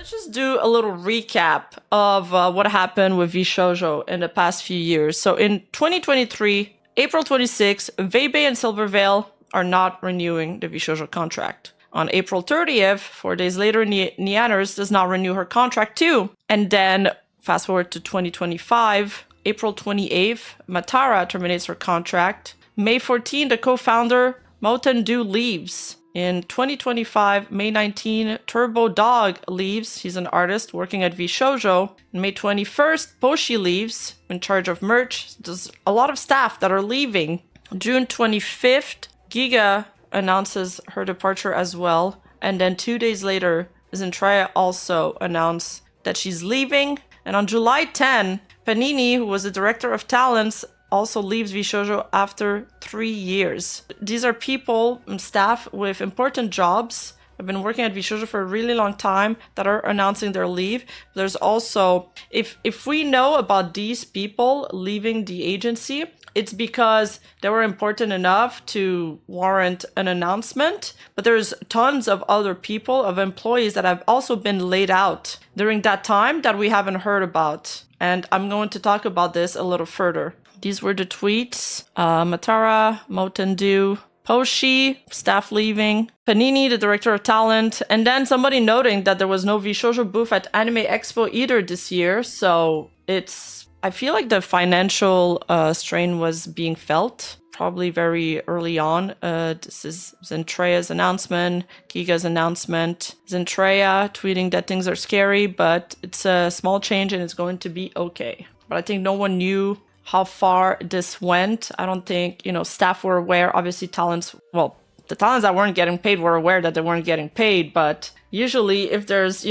Let's just do a little recap of what happened with VShojo in the past few years. So in 2023, April 26, Vebe and Silvervale are not renewing the VShojo contract. On April 30th, 4 days later, Neanners does not renew her contract too. And then fast forward to 2025, April 28th, Matara terminates her contract. May 14, the co-founder Motendu leaves. In 2025, May 19, Turbo Dog leaves. He's an artist working at VShojo. May 21st, Poshi leaves, in charge of merch. There's a lot of staff that are leaving. June 25th, Giga announces her departure as well. And then 2 days later, Zentraya also announced that she's leaving. And on July 10, Panini, who was the director of talents, also leaves VShojo after 3 years. These are people and staff with important jobs, have been working at VShojo for a really long time, that are announcing their leave. There's also, if we know about these people leaving the agency, it's because they were important enough to warrant an announcement. But there's tons of other people, of employees that have also been laid out during that time that we haven't heard about. And I'm going to talk about this a little further. These were the tweets. Matara, Motendu, Poshi, staff leaving, Panini, the director of talent, and then somebody noting that there was no VShojo booth at Anime Expo either this year. So I feel like the financial strain was being felt probably very early on. This is Zentraya's announcement, Giga's announcement. Zentraya tweeting that things are scary, but it's a small change and it's going to be okay. But I think no one knew how far this went. I don't think, staff were aware. Obviously, the talents that weren't getting paid were aware that they weren't getting paid. But usually if there's,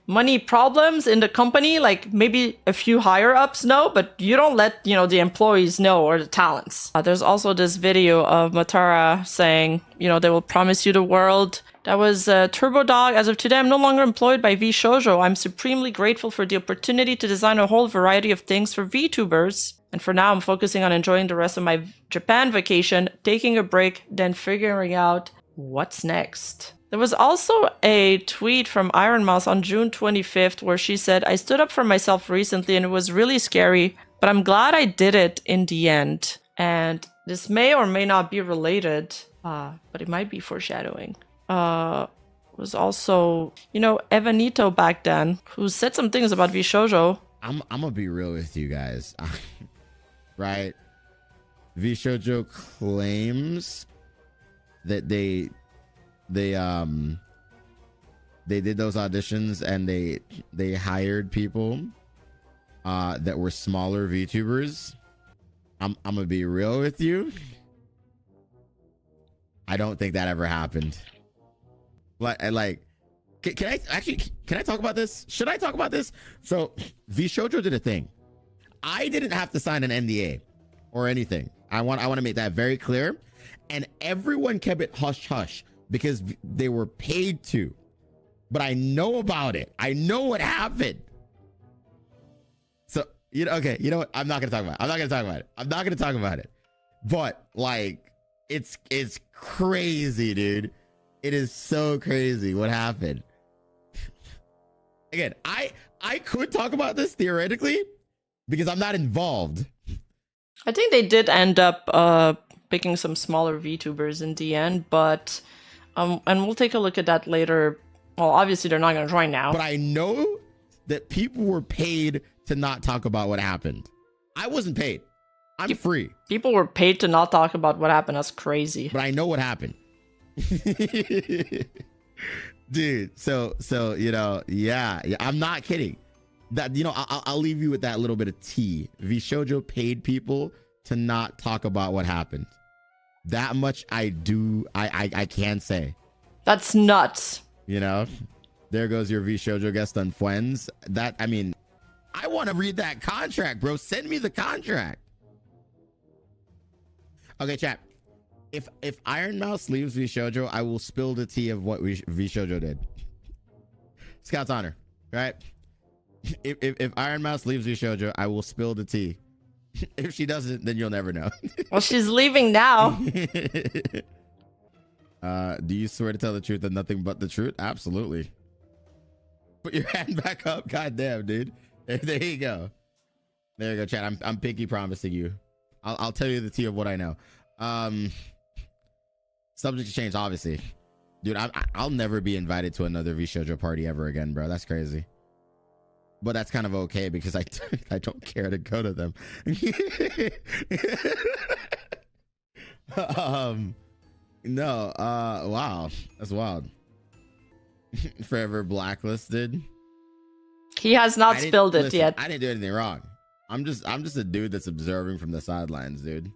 money problems in the company, like maybe a few higher ups know, but you don't let, the employees know or the talents. There's also this video of Matara saying, they will promise you the world. That was Turbo Dog. As of today, I'm no longer employed by VShojo. I'm supremely grateful for the opportunity to design a whole variety of things for VTubers. And for now, I'm focusing on enjoying the rest of my Japan vacation, taking a break, then figuring out what's next. There was also a tweet from Ironmouse on June 25th where she said, I stood up for myself recently and it was really scary, but I'm glad I did it in the end. And this may or may not be related, but it might be foreshadowing. Was also, Evanito back then, who said some things about VShojo. I'm gonna be real with you guys. Right? VShojo claims that they did those auditions and they hired people that were smaller VTubers. I'm gonna be real with you. I don't think that ever happened. Can I talk about this? Should I talk about this? So VShojo did a thing. I didn't have to sign an NDA or anything. I want to make that very clear. And everyone kept it hush hush because they were paid to. But I know about it. I know what happened. So, okay, you know what? I'm not going to talk about it. But it's crazy, dude. It is so crazy what happened. Again, I could talk about this theoretically because I'm not involved. I think they did end up picking some smaller VTubers in the end, but and we'll take a look at that later. Well, obviously they're not going to join now. But I know that people were paid to not talk about what happened. I wasn't paid. I'm free. People were paid to not talk about what happened. That's crazy. But I know what happened. Dude, so yeah, I'm not kidding. That I'll leave you with that little bit of tea. VShojo paid people to not talk about what happened. That much I can say. That's nuts. There goes your VShojo guest on Fuens. I want to read that contract, bro. Send me the contract. Okay, chat. If Ironmouse leaves VShojo, I will spill the tea of what VShojo did. Scout's honor, right? If Ironmouse leaves VShojo, I will spill the tea. If she doesn't, then you'll never know. Well, she's leaving now. Do you swear to tell the truth and nothing but the truth? Absolutely. Put your hand back up. God damn, dude. There you go. There you go, chat. I'm pinky promising you. I'll tell you the tea of what I know. Subject to change, obviously. Dude, I'll never be invited to another VShojo party ever again, bro. That's crazy. But that's kind of okay because I don't care to go to them. No, wow. That's wild. Forever blacklisted. He has not spilled it yet. I didn't do anything wrong. I'm just a dude that's observing from the sidelines, dude.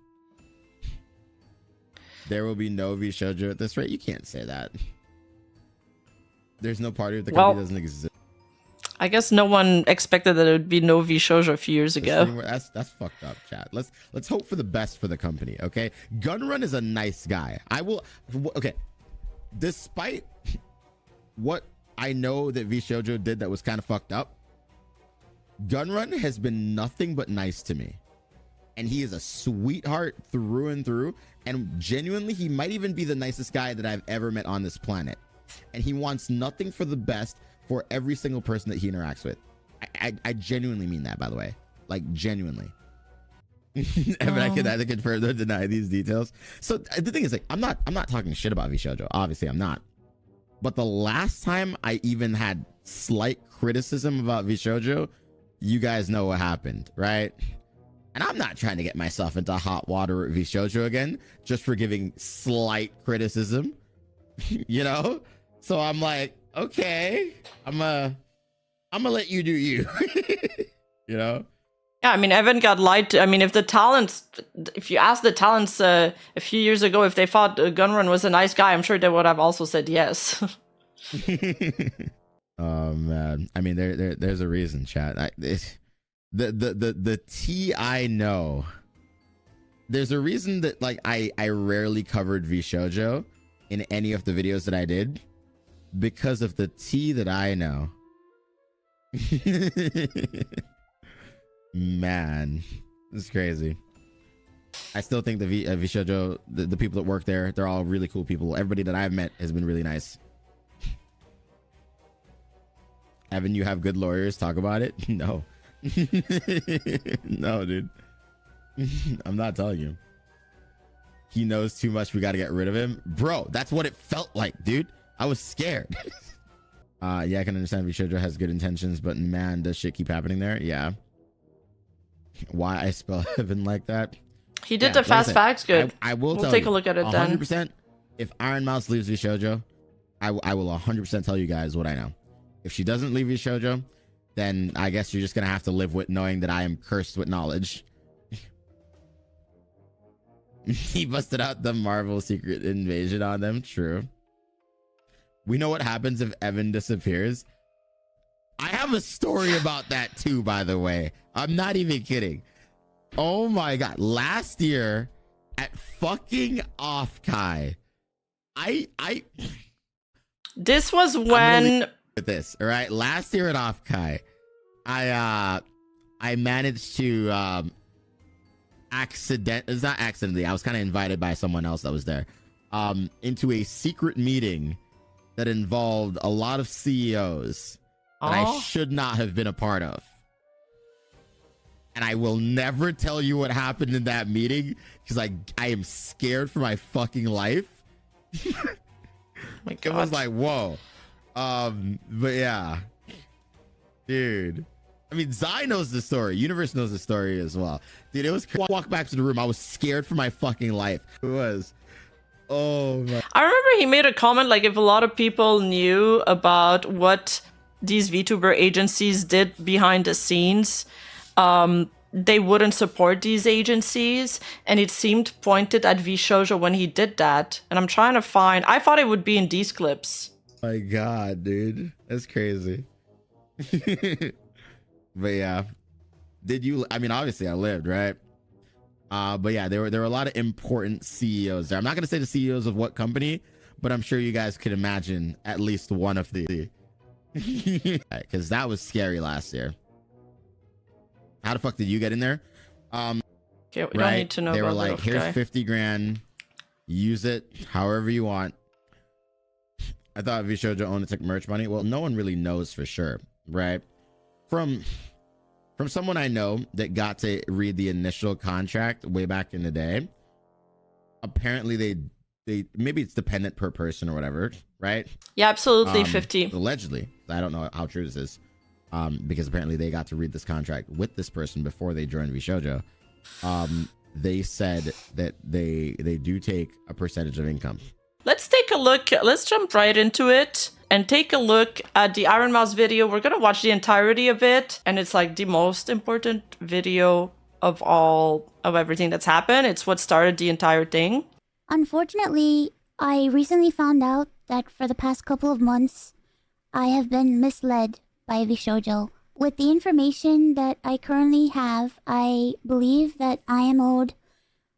There will be no VShojo at this rate. You can't say that. There's no party if the company doesn't exist. I guess no one expected that it would be no VShojo a few years ago. That's fucked up, chat. Let's hope for the best for the company, okay? Gunrun is a nice guy. Okay. Despite what I know that VShojo did that was kind of fucked up, Gunrun has been nothing but nice to me. And he is a sweetheart through and through. And genuinely, he might even be the nicest guy that I've ever met on this planet. And he wants nothing for the best for every single person that he interacts with. I genuinely mean that, by the way. Like, genuinely. But I can either confirm or deny these details. So the thing is, like, I'm not talking shit about VShojo. Obviously, I'm not. But the last time I even had slight criticism about VShojo, you guys know what happened, right? And I'm not trying to get myself into hot water at VShojo again, just for giving slight criticism, you know? So I'm like, okay, I'm gonna let you do you, you know? Yeah, I mean, Evan got lied to. I mean, if you asked the talents a few years ago if they thought Gunrun was a nice guy, I'm sure they would have also said yes. Oh man, I mean, there's a reason, chat. The tea I know. There's a reason that like I rarely covered VShojo in any of the videos that I did, because of the tea that I know. Man, this is crazy. I still think the VShojo, the people that work there, they're all really cool people. Everybody that I've met has been really nice. Evan, you have good lawyers. Talk about it. No. No, dude. I'm not telling you. He knows too much. We got to get rid of him. Bro, that's what it felt like, dude. I was scared. Yeah, I can understand VShojo has good intentions, but man, does shit keep happening there? Yeah. Why I spell Evan like that? He did the fast facts good. I will we'll take a look at it 100%, then. If Ironmouse leaves VShojo, I will 100% tell you guys what I know. If she doesn't leave VShojo, then I guess you're just going to have to live with knowing that I am cursed with knowledge. He busted out the Marvel Secret Invasion on them. True. We know what happens if Evan disappears. I have a story about that too, by the way. I'm not even kidding. Oh my god. Last year at fucking Offkai, this was when with this, all right? Last year at Offkai, I managed to it's not accidentally, I was kind of invited by someone else that was there into a secret meeting that involved a lot of CEOs that I should not have been a part of. And I will never tell you what happened in that meeting because I am scared for my fucking life. My God. It was like, whoa. But yeah, dude. I mean, Zai knows the story. Universe knows the story as well. Dude, it was walk back to the room. I was scared for my fucking life. It was. Oh my. I remember he made a comment like if a lot of people knew about what these VTuber agencies did behind the scenes, they wouldn't support these agencies. And it seemed pointed at VShojo when he did that. And I'm trying to find. I thought it would be in these clips. My God, dude, that's crazy. But yeah, did you? I mean, obviously, I lived, right? But yeah, there were a lot of important CEOs there. I'm not gonna say the CEOs of what company, but I'm sure you guys could imagine at least one of the. Because that was scary last year. How the fuck did you get in there? Okay, we don't need to know. They were about like, "Here's 50 grand. Use it however you want." I thought VShojo only took merch money. Well, no one really knows for sure, right? From someone I know that got to read the initial contract way back in the day, apparently they maybe it's dependent per person or whatever, right? Yeah, absolutely. 50. Allegedly. I don't know how true this is. Because apparently they got to read this contract with this person before they joined VShojo. They said that they do take a percentage of income. Let's take a look. Let's jump right into it and take a look at the Ironmouse video. We're going to watch the entirety of it. And it's like the most important video of everything that's happened. It's what started the entire thing. Unfortunately, I recently found out that for the past couple of months, I have been misled by VShojo. With the information that I currently have, I believe that I am owed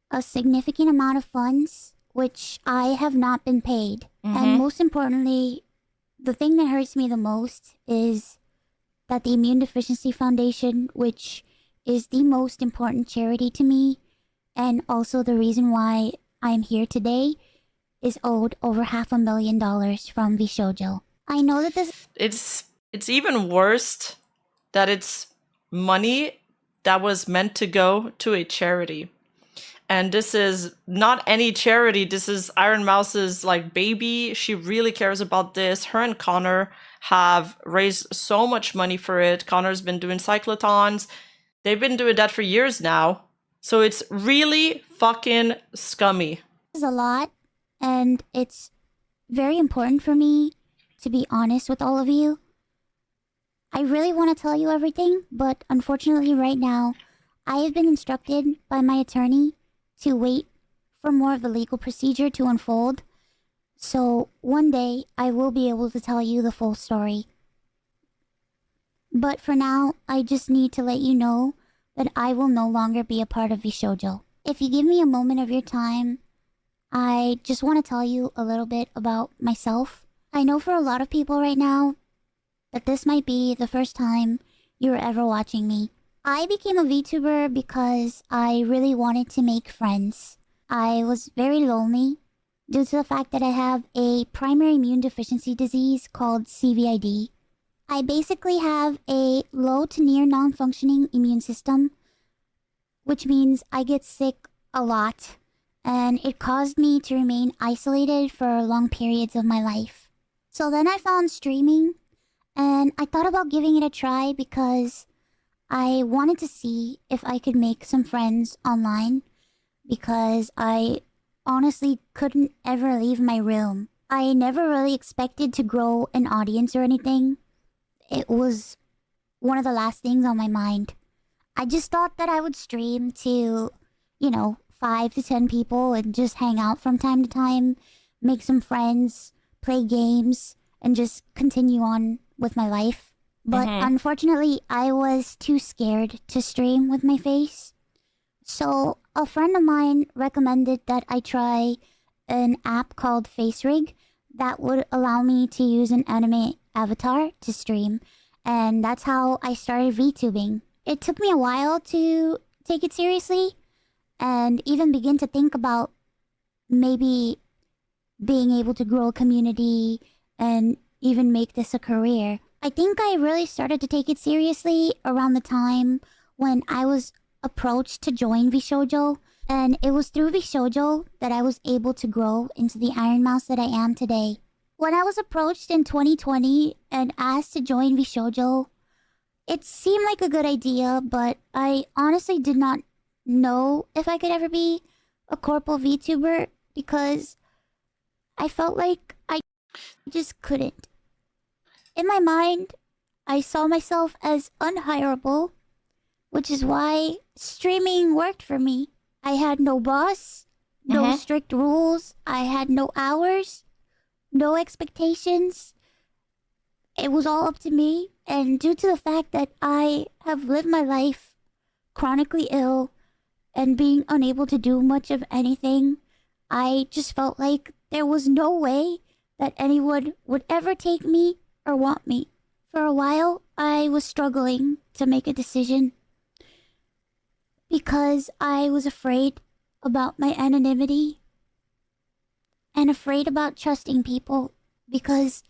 a significant amount of funds, which I have not been paid. And most importantly, the thing that hurts me the most is that the Immune Deficiency Foundation, which is the most important charity to me, and also the reason why I'm here today, is owed over $500,000 from VShojo. I know that this... It's even worse that it's money that was meant to go to a charity. And this is not any charity. This is Ironmouse's like baby. She really cares about this. Her and Connor have raised so much money for it. Connor's been doing cyclothons. They've been doing that for years now. So it's really fucking scummy. Is a lot, and it's very important for me to be honest with all of you. I really want to tell you everything, but unfortunately right now, I have been instructed by my attorney to wait for more of the legal procedure to unfold. So one day, I will be able to tell you the full story. But for now, I just need to let you know that I will no longer be a part of VShojo. If you give me a moment of your time, I just want to tell you a little bit about myself. I know for a lot of people right now that this might be the first time you're ever watching me. I became a VTuber because I really wanted to make friends. I was very lonely due to the fact that I have a primary immune deficiency disease called CVID. I basically have a low to near non-functioning immune system, which means I get sick a lot, and it caused me to remain isolated for long periods of my life. So then I found streaming, and I thought about giving it a try because I wanted to see if I could make some friends online, because I honestly couldn't ever leave my room. I never really expected to grow an audience or anything. It was one of the last things on my mind. I just thought that I would stream to, 5 to 10 people and just hang out from time to time, make some friends, play games, and just continue on with my life. But unfortunately, I was too scared to stream with my face. So a friend of mine recommended that I try an app called FaceRig that would allow me to use an anime avatar to stream. And that's how I started VTubing. It took me a while to take it seriously and even begin to think about maybe being able to grow a community and even make this a career. I think I really started to take it seriously around the time when I was approached to join VShojo, and it was through VShojo that I was able to grow into the Ironmouse that I am today. When I was approached in 2020 and asked to join VShojo, it seemed like a good idea, but I honestly did not know if I could ever be a corporal VTuber because I felt like I just couldn't. In my mind, I saw myself as unhireable, which is why streaming worked for me. I had no boss, no strict rules, I had no hours, no expectations. It was all up to me, and due to the fact that I have lived my life chronically ill and being unable to do much of anything, I just felt like there was no way that anyone would ever take me or want me. For a while, I was struggling to make a decision because I was afraid about my anonymity and afraid about trusting people because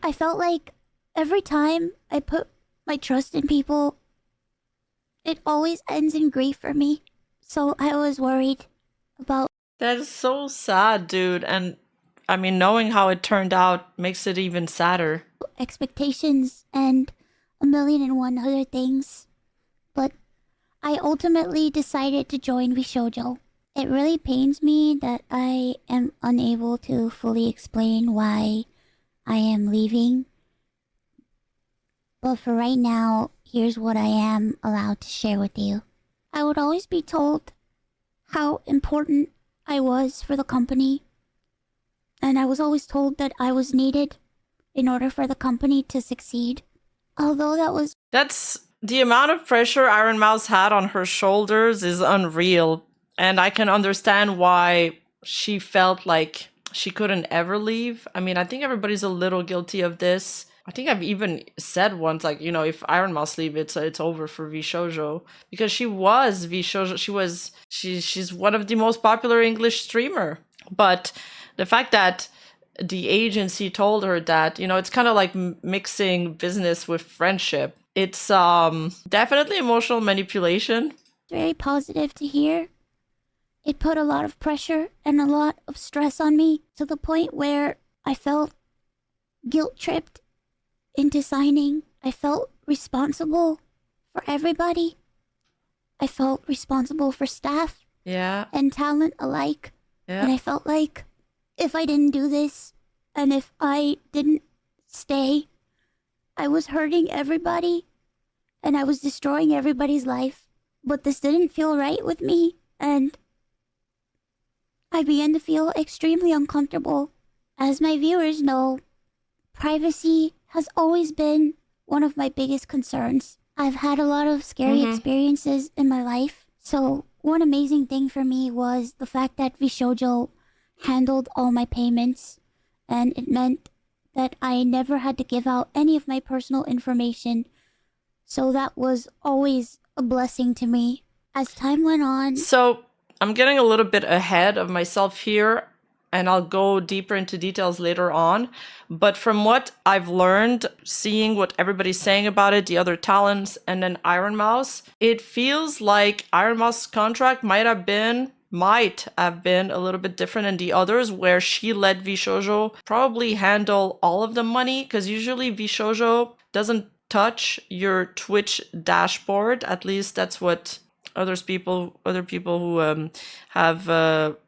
I felt like every time I put my trust in people, it always ends in grief for me. So I was worried about... That is so sad, dude. And I mean, knowing how it turned out makes it even sadder. expectations and a million and one other things. But I ultimately decided to join VShojo. It really pains me that I am unable to fully explain why I am leaving. But for right now, here's what I am allowed to share with you. I would always be told how important I was for the company. And I was always told that I was needed in order for the company to succeed. Although that was... That's the amount of pressure Ironmouse had on her shoulders is unreal. And I can understand why she felt like she couldn't ever leave. I mean, I think everybody's a little guilty of this. I think I've even said once, like, you know, if Ironmouse leave, it's over for VShojo, because she was VShojo. She's one of the most popular English streamer. But the fact that the agency told her that, you know, it's kind of like mixing business with friendship. It's definitely emotional manipulation. very positive to hear. It put a lot of pressure and a lot of stress on me to the point where I felt guilt-tripped into signing. I felt responsible for everybody. I felt responsible for staff Yeah. and talent alike. Yeah. And I felt like if I didn't do this and if I didn't stay, I was hurting everybody and I was destroying everybody's life. But this didn't feel right with me, and I began to feel extremely uncomfortable. As my viewers know, privacy has always been one of my biggest concerns. I've had a lot of scary experiences in my life, so one amazing thing for me was the fact that VShojo handled all my payments, and it meant that I never had to give out any of my personal information, so that was always a blessing to me. As time went on... So I'm getting a little bit ahead of myself here, and I'll go deeper into details later on. But from what I've learned, seeing what everybody's saying about it, the other talents, and then Ironmouse, it feels like Ironmouse's contract might have been a little bit different than the others, where she let VShojo probably handle all of the money, because usually VShojo doesn't touch your Twitch dashboard. At least that's what other people who have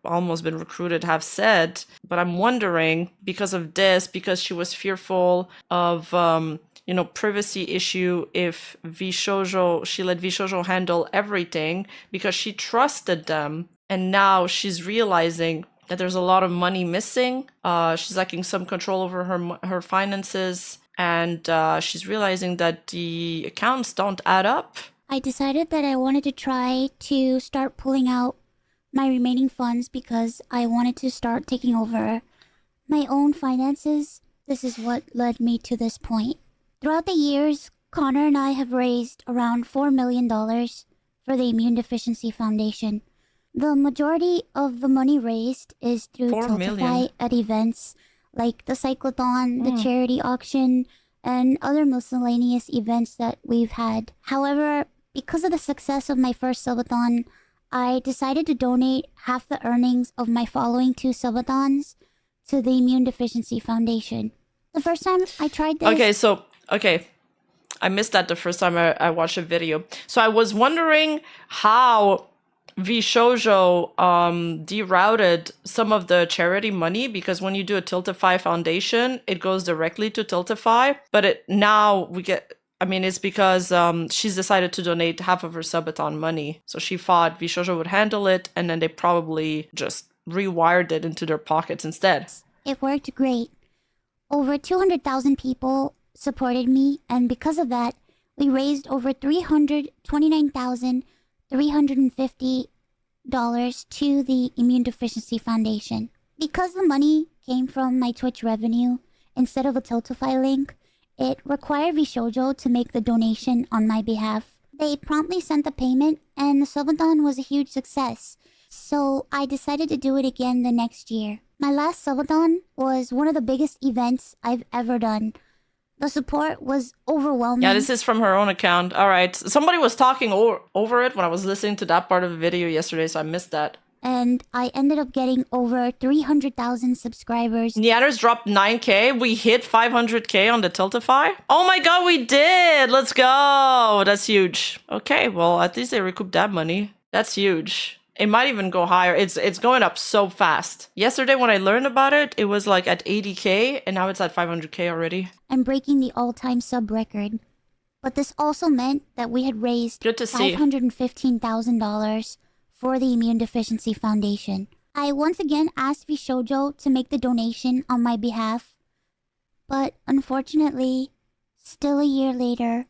almost been recruited have said. But I'm wondering, because of this, because she was fearful of privacy issue, if she let VShojo handle everything because she trusted them, and now she's realizing that there's a lot of money missing. She's lacking some control over her finances, and she's realizing that the accounts don't add up. I decided that I wanted to try to start pulling out my remaining funds because I wanted to start taking over my own finances. This is what led me to this point. Throughout the years, Connor and I have raised around $4 million for the Immune Deficiency Foundation. The majority of the money raised is through Tiltify at events like the Cyclothon, the charity auction, and other miscellaneous events that we've had. However, because of the success of my first subathon, I decided to donate half the earnings of my following 2 subathons to the Immune Deficiency Foundation. The first time I tried this... Okay. I missed that the first time I watched a video. So I was wondering how VShojo derouted some of the charity money, because when you do a Tiltify foundation, it goes directly to Tiltify. But it's because she's decided to donate half of her subathon money. So she thought VShojo would handle it, and then they probably just rewired it into their pockets instead. It worked great. Over 200,000 people supported me, and because of that, we raised over $329,350 to the Immune Deficiency Foundation. Because the money came from my Twitch revenue instead of a Tiltify link, it required VShojo to make the donation on my behalf. They promptly sent the payment, and the subathon was a huge success. So I decided to do it again the next year. My last subathon was one of the biggest events I've ever done. The support was overwhelming. Yeah, this is from her own account. All right. Somebody was talking over it when I was listening to that part of the video yesterday, so I missed that. And I ended up getting over 300,000 subscribers. Neanders dropped 9k. We hit 500k on the Tiltify. Oh my god, we did! Let's go! That's huge. Okay, well, at least they recouped that money. That's huge. It might even go higher. It's going up so fast. Yesterday when I learned about it, it was like at 80k, and now it's at 500k already. And breaking the all-time sub record. But this also meant that we had raised Good to see. $515,000 for the Immune Deficiency Foundation. I once again asked VShojo to make the donation on my behalf, but unfortunately, still a year later,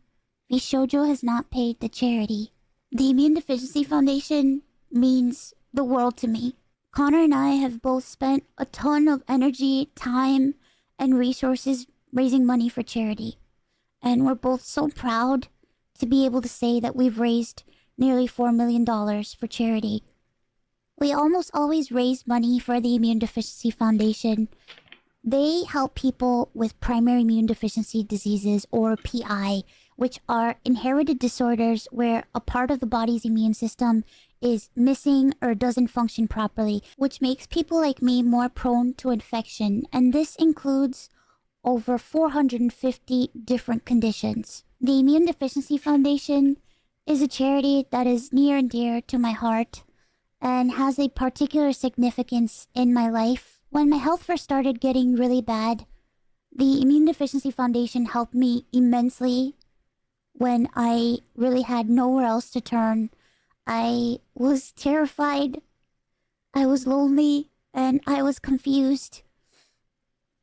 VShojo has not paid the charity. The Immune Deficiency Foundation means the world to me. Connor and I have both spent a ton of energy, time, and resources raising money for charity. And we're both so proud to be able to say that we've raised nearly $4 million for charity. We almost always raise money for the Immune Deficiency Foundation. They help people with primary immune deficiency diseases, or PI, which are inherited disorders where a part of the body's immune system is missing or doesn't function properly, which makes people like me more prone to infection. And this includes over 450 different conditions. The Immune Deficiency Foundation is a charity that is near and dear to my heart and has a particular significance in my life. When my health first started getting really bad, the Immune Deficiency Foundation helped me immensely when I really had nowhere else to turn. I was terrified, I was lonely, and I was confused.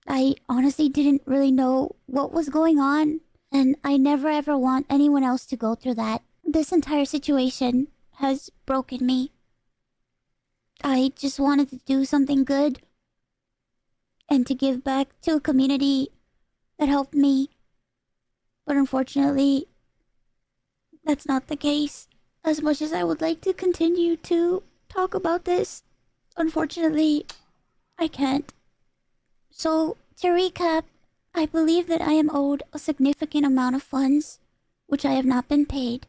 I honestly didn't really know what was going on, and I never ever want anyone else to go through that. This entire situation has broken me. I just wanted to do something good and to give back to a community that helped me. But unfortunately, that's not the case. As much as I would like to continue to talk about this, unfortunately, I can't. So, to recap, I believe that I am owed a significant amount of funds, which I have not been paid.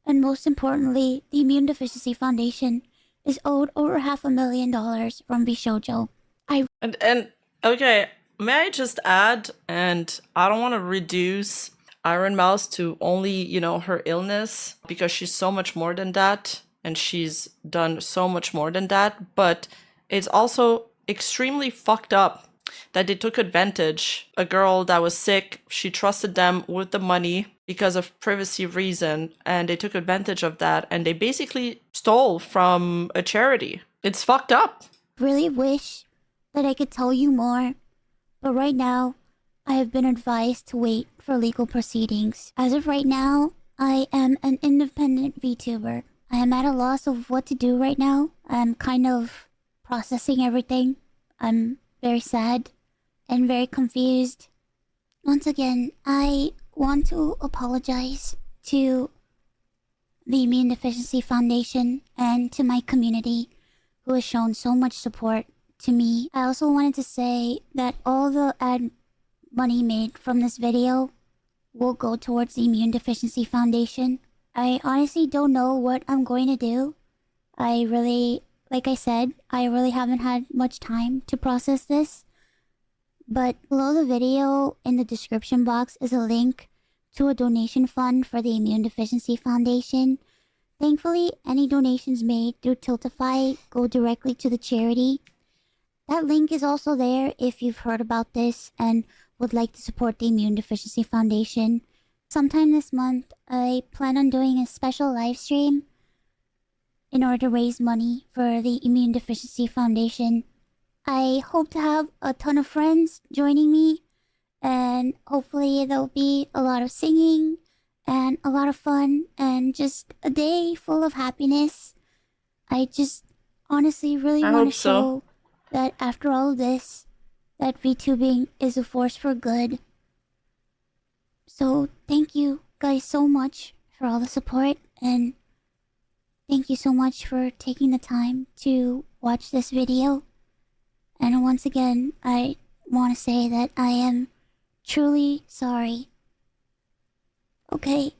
And most importantly, the Immune Deficiency Foundation is owed over $500,000 from VShojo. And okay, may I just add, and I don't want to reduce Ironmouse to only, you know, her illness, because she's so much more than that, and she's done so much more than that, but it's also extremely fucked up that they took advantage. A girl that was sick, she trusted them with the money because of privacy reason, and they took advantage of that, and they basically stole from a charity. It's fucked up. Really wish that I could tell you more, but right now, I have been advised to wait for legal proceedings. As of right now, I am an independent VTuber. I am at a loss of what to do right now. I'm kind of processing everything. I'm very sad and very confused. Once again, I want to apologize to the Immune Deficiency Foundation and to my community who has shown so much support to me. I also wanted to say that all the ad money made from this video will go towards the Immune Deficiency Foundation. I honestly don't know what I'm going to do. Like I said, I really haven't had much time to process this. But below the video in the description box is a link to a donation fund for the Immune Deficiency Foundation. Thankfully, any donations made through Tiltify go directly to the charity. That link is also there if you've heard about this and would like to support the Immune Deficiency Foundation. Sometime this month, I plan on doing a special live stream in order to raise money for the Immune Deficiency Foundation. I hope to have a ton of friends joining me, and hopefully there'll be a lot of singing and a lot of fun and just a day full of happiness. I just honestly really want to show that after all of this, that VTubing is a force for good. So thank you guys so much for all the support, and thank you so much for taking the time to watch this video. And once again, I want to say that I am truly sorry. Okay.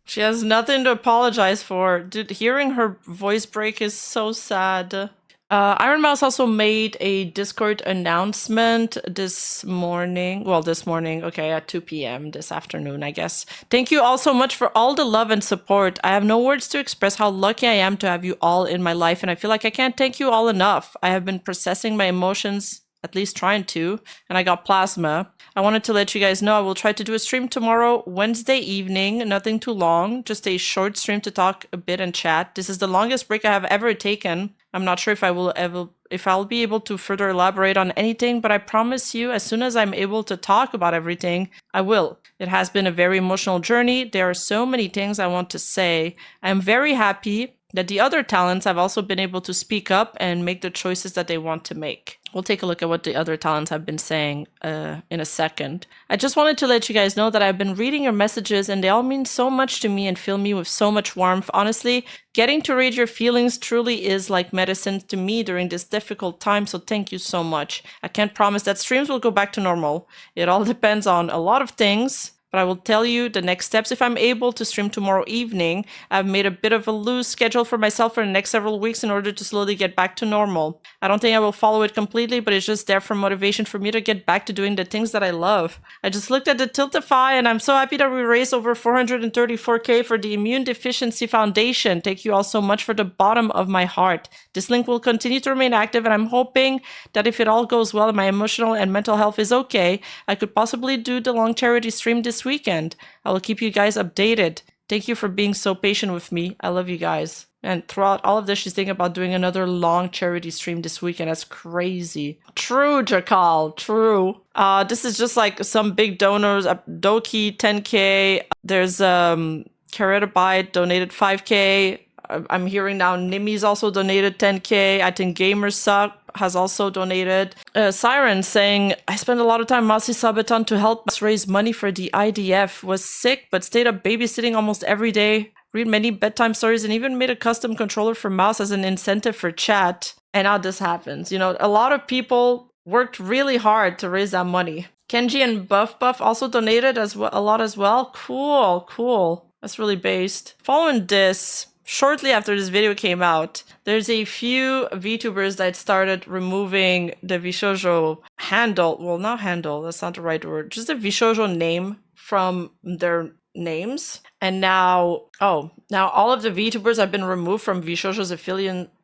She has nothing to apologize for. Dude, hearing her voice break is so sad. Ironmouse also made a Discord announcement this morning. Well, this morning, okay, at 2 p.m. this afternoon, I guess. Thank you all so much for all the love and support. I have no words to express how lucky I am to have you all in my life, and I feel like I can't thank you all enough. I have been processing my emotions, at least trying to, and I got plasma. I wanted to let you guys know I will try to do a stream tomorrow, Wednesday evening, nothing too long, just a short stream to talk a bit and chat. This is the longest break I have ever taken. I'm not sure if I'll be able to further elaborate on anything, but I promise you, as soon as I'm able to talk about everything, I will. It has been a very emotional journey. There are so many things I want to say. I'm very happy that the other talents have also been able to speak up and make the choices that they want to make. We'll take a look at what the other talents have been saying in a second. I just wanted to let you guys know that I've been reading your messages and they all mean so much to me and fill me with so much warmth. Honestly, getting to read your feelings truly is like medicine to me during this difficult time, so thank you so much. I can't promise that streams will go back to normal. It all depends on a lot of things. But I will tell you the next steps if I'm able to stream tomorrow evening. I've made a bit of a loose schedule for myself for the next several weeks in order to slowly get back to normal. I don't think I will follow it completely, but it's just there for motivation for me to get back to doing the things that I love. I just looked at the Tiltify and I'm so happy that we raised over 434k for the Immune Deficiency Foundation. Thank you all so much for the bottom of my heart. This link will continue to remain active and I'm hoping that if it all goes well and my emotional and mental health is okay, I could possibly do the long charity stream this weekend. I will keep you guys updated. Thank you for being so patient with me. I love you guys. And throughout all of this, she's thinking about doing another long charity stream this weekend. That's crazy. True, Jakal. True. This is just like some big donors. Doki, 10k. There's Caretabyte donated 5k. I'm hearing now Nimi's also donated 10k. I think Gamersuck has also donated. Siren saying, I spent a lot of time Masi Sabaton to help us raise money for the IDF. Was sick, but stayed up babysitting almost every day. Read many bedtime stories and even made a custom controller for Mouse as an incentive for chat. And now this happens. You know, a lot of people worked really hard to raise that money. Kenji and Buff also donated as well, a lot as well. Cool. That's really based. Following this, shortly after this video came out, there's a few VTubers that started removing the VShojo handle. Well, not handle, that's not the right word. Just the VShojo name from their names. And now all of the VTubers have been removed from VShojo's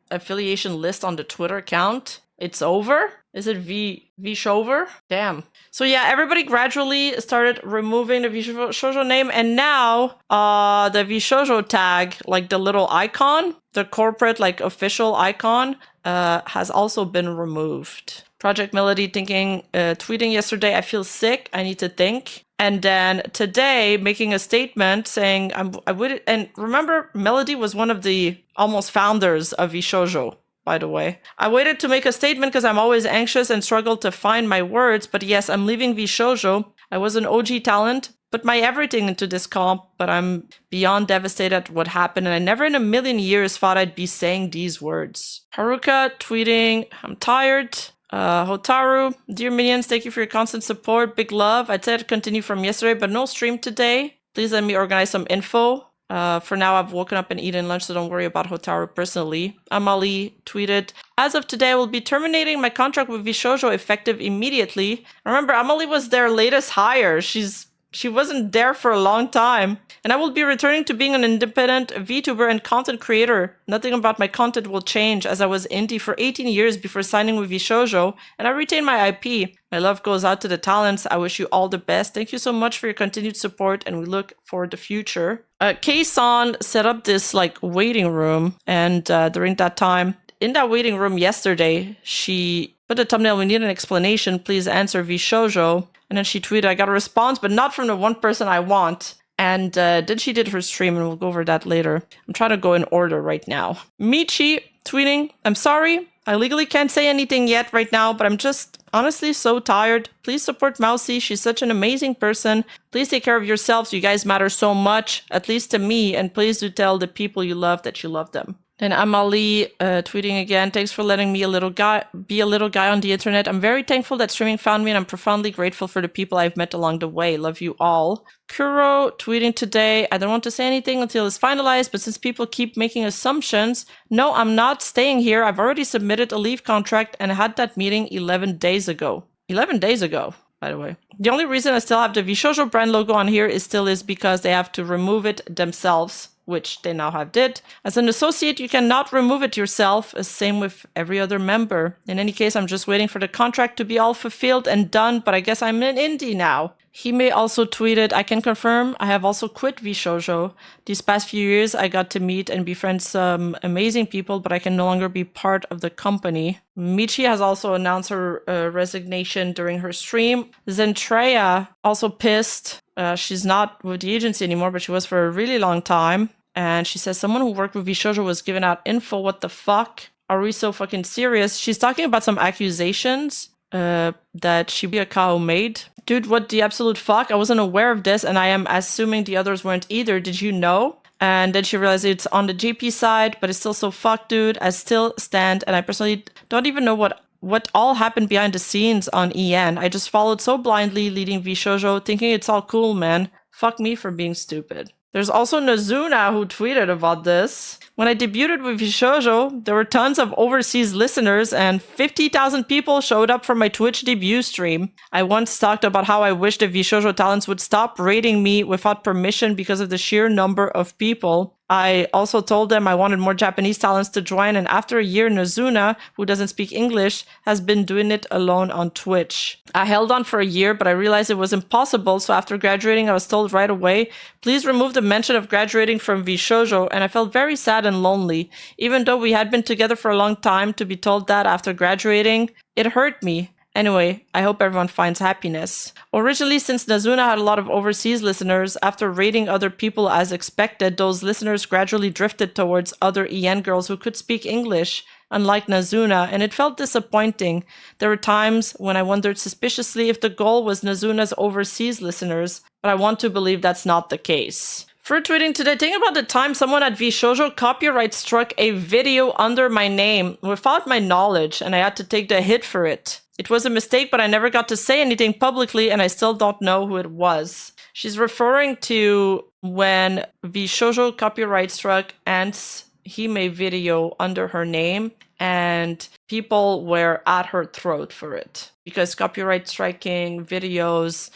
affiliation list on the Twitter account. It's over? Is it VShover? Damn. So yeah, everybody gradually started removing the VShojo name, and now the VShojo tag, like the little icon, the corporate like official icon, has also been removed. Project Melody tweeting yesterday, I feel sick, I need to think. And then today making a statement saying I would, and remember Melody was one of the almost founders of VShojo. By the way, I waited to make a statement because I'm always anxious and struggle to find my words. But yes, I'm leaving VShojo. I was an OG talent, put my everything into this comp, but I'm beyond devastated at what happened. And I never in a million years thought I'd be saying these words. Haruka tweeting, I'm tired. Hotaru, dear minions, thank you for your constant support. Big love. I'd say I'd continue from yesterday, but no stream today. Please let me organize some info. For now, I've woken up and eaten lunch, so don't worry about Hotaru personally. Amali tweeted, as of today, I will be terminating my contract with VShojo effective immediately. Remember, Amali was their latest hire. She wasn't there for a long time. And I will be returning to being an independent VTuber and content creator. Nothing about my content will change, as I was indie for 18 years before signing with VShojo, and I retain my IP. My love goes out to the talents. I wish you all the best. Thank you so much for your continued support, and we look forward to the future. Kson set up this like waiting room, and during that time, in that waiting room yesterday, she put a thumbnail, we need an explanation, please answer VShojo. And then she tweeted, I got a response, but not from the one person I want. And then she did her stream, and we'll go over that later. I'm trying to go in order right now. Michi tweeting, I'm sorry, I legally can't say anything yet right now, but I'm just honestly so tired. Please support Mousy. She's such an amazing person. Please take care of yourselves. You guys matter so much, at least to me. And please do tell the people you love that you love them. Then Amalie tweeting again, thanks for letting me be a little guy on the internet. I'm very thankful that streaming found me, and I'm profoundly grateful for the people I've met along the way. Love you all. Kuro tweeting today, I don't want to say anything until it's finalized, but since people keep making assumptions, no, I'm not staying here. I've already submitted a leave contract and had that meeting 11 days ago. 11 days ago, by the way. The only reason I still have the VShojo brand logo on here is because they have to remove it themselves, which they now have did. As an associate, you cannot remove it yourself, same with every other member. In any case, I'm just waiting for the contract to be all fulfilled and done, but I guess I'm in indie now. Hime also tweeted, I can confirm I have also quit VShojo. These past few years, I got to meet and befriend some amazing people, but I can no longer be part of the company. Michi has also announced her resignation during her stream. Zentreya also pissed. She's not with the agency anymore, but she was for a really long time. And she says someone who worked with VShojo was giving out info. What the fuck? Are we so fucking serious? She's talking about some accusations that Shibuya Kao made. Dude, what the absolute fuck? I wasn't aware of this, and I am assuming the others weren't either. Did you know? And then she realized it's on the JP side, but it's still so fucked, dude. I still stand, and I personally don't even know what all happened behind the scenes on EN. I just followed so blindly, leading VShojo, thinking it's all cool, man. Fuck me for being stupid. There's also Nazuna who tweeted about this. When I debuted with VShojo, there were tons of overseas listeners and 50,000 people showed up for my Twitch debut stream. I once talked about how I wish the VShojo talents would stop raiding me without permission because of the sheer number of people. I also told them I wanted more Japanese talents to join, and after a year, Nazuna, who doesn't speak English, has been doing it alone on Twitch. I held on for a year, but I realized it was impossible, so after graduating, I was told right away, please remove the mention of graduating from VShojo, and I felt very sad and lonely. Even though we had been together for a long time, to be told that after graduating, it hurt me. Anyway, I hope everyone finds happiness. Originally, since Nazuna had a lot of overseas listeners, after rating other people as expected, those listeners gradually drifted towards other EN girls who could speak English, unlike Nazuna, and it felt disappointing. There were times when I wondered suspiciously if the goal was Nazuna's overseas listeners, but I want to believe that's not the case. For tweeting today, think about the time someone at VShojo copyright struck a video under my name without my knowledge, and I had to take the hit for it. It was a mistake, but I never got to say anything publicly, and I still don't know who it was. She's referring to when VShojo copyright struck Ant's Hime video under her name, and people were at her throat for it. Because copyright striking videos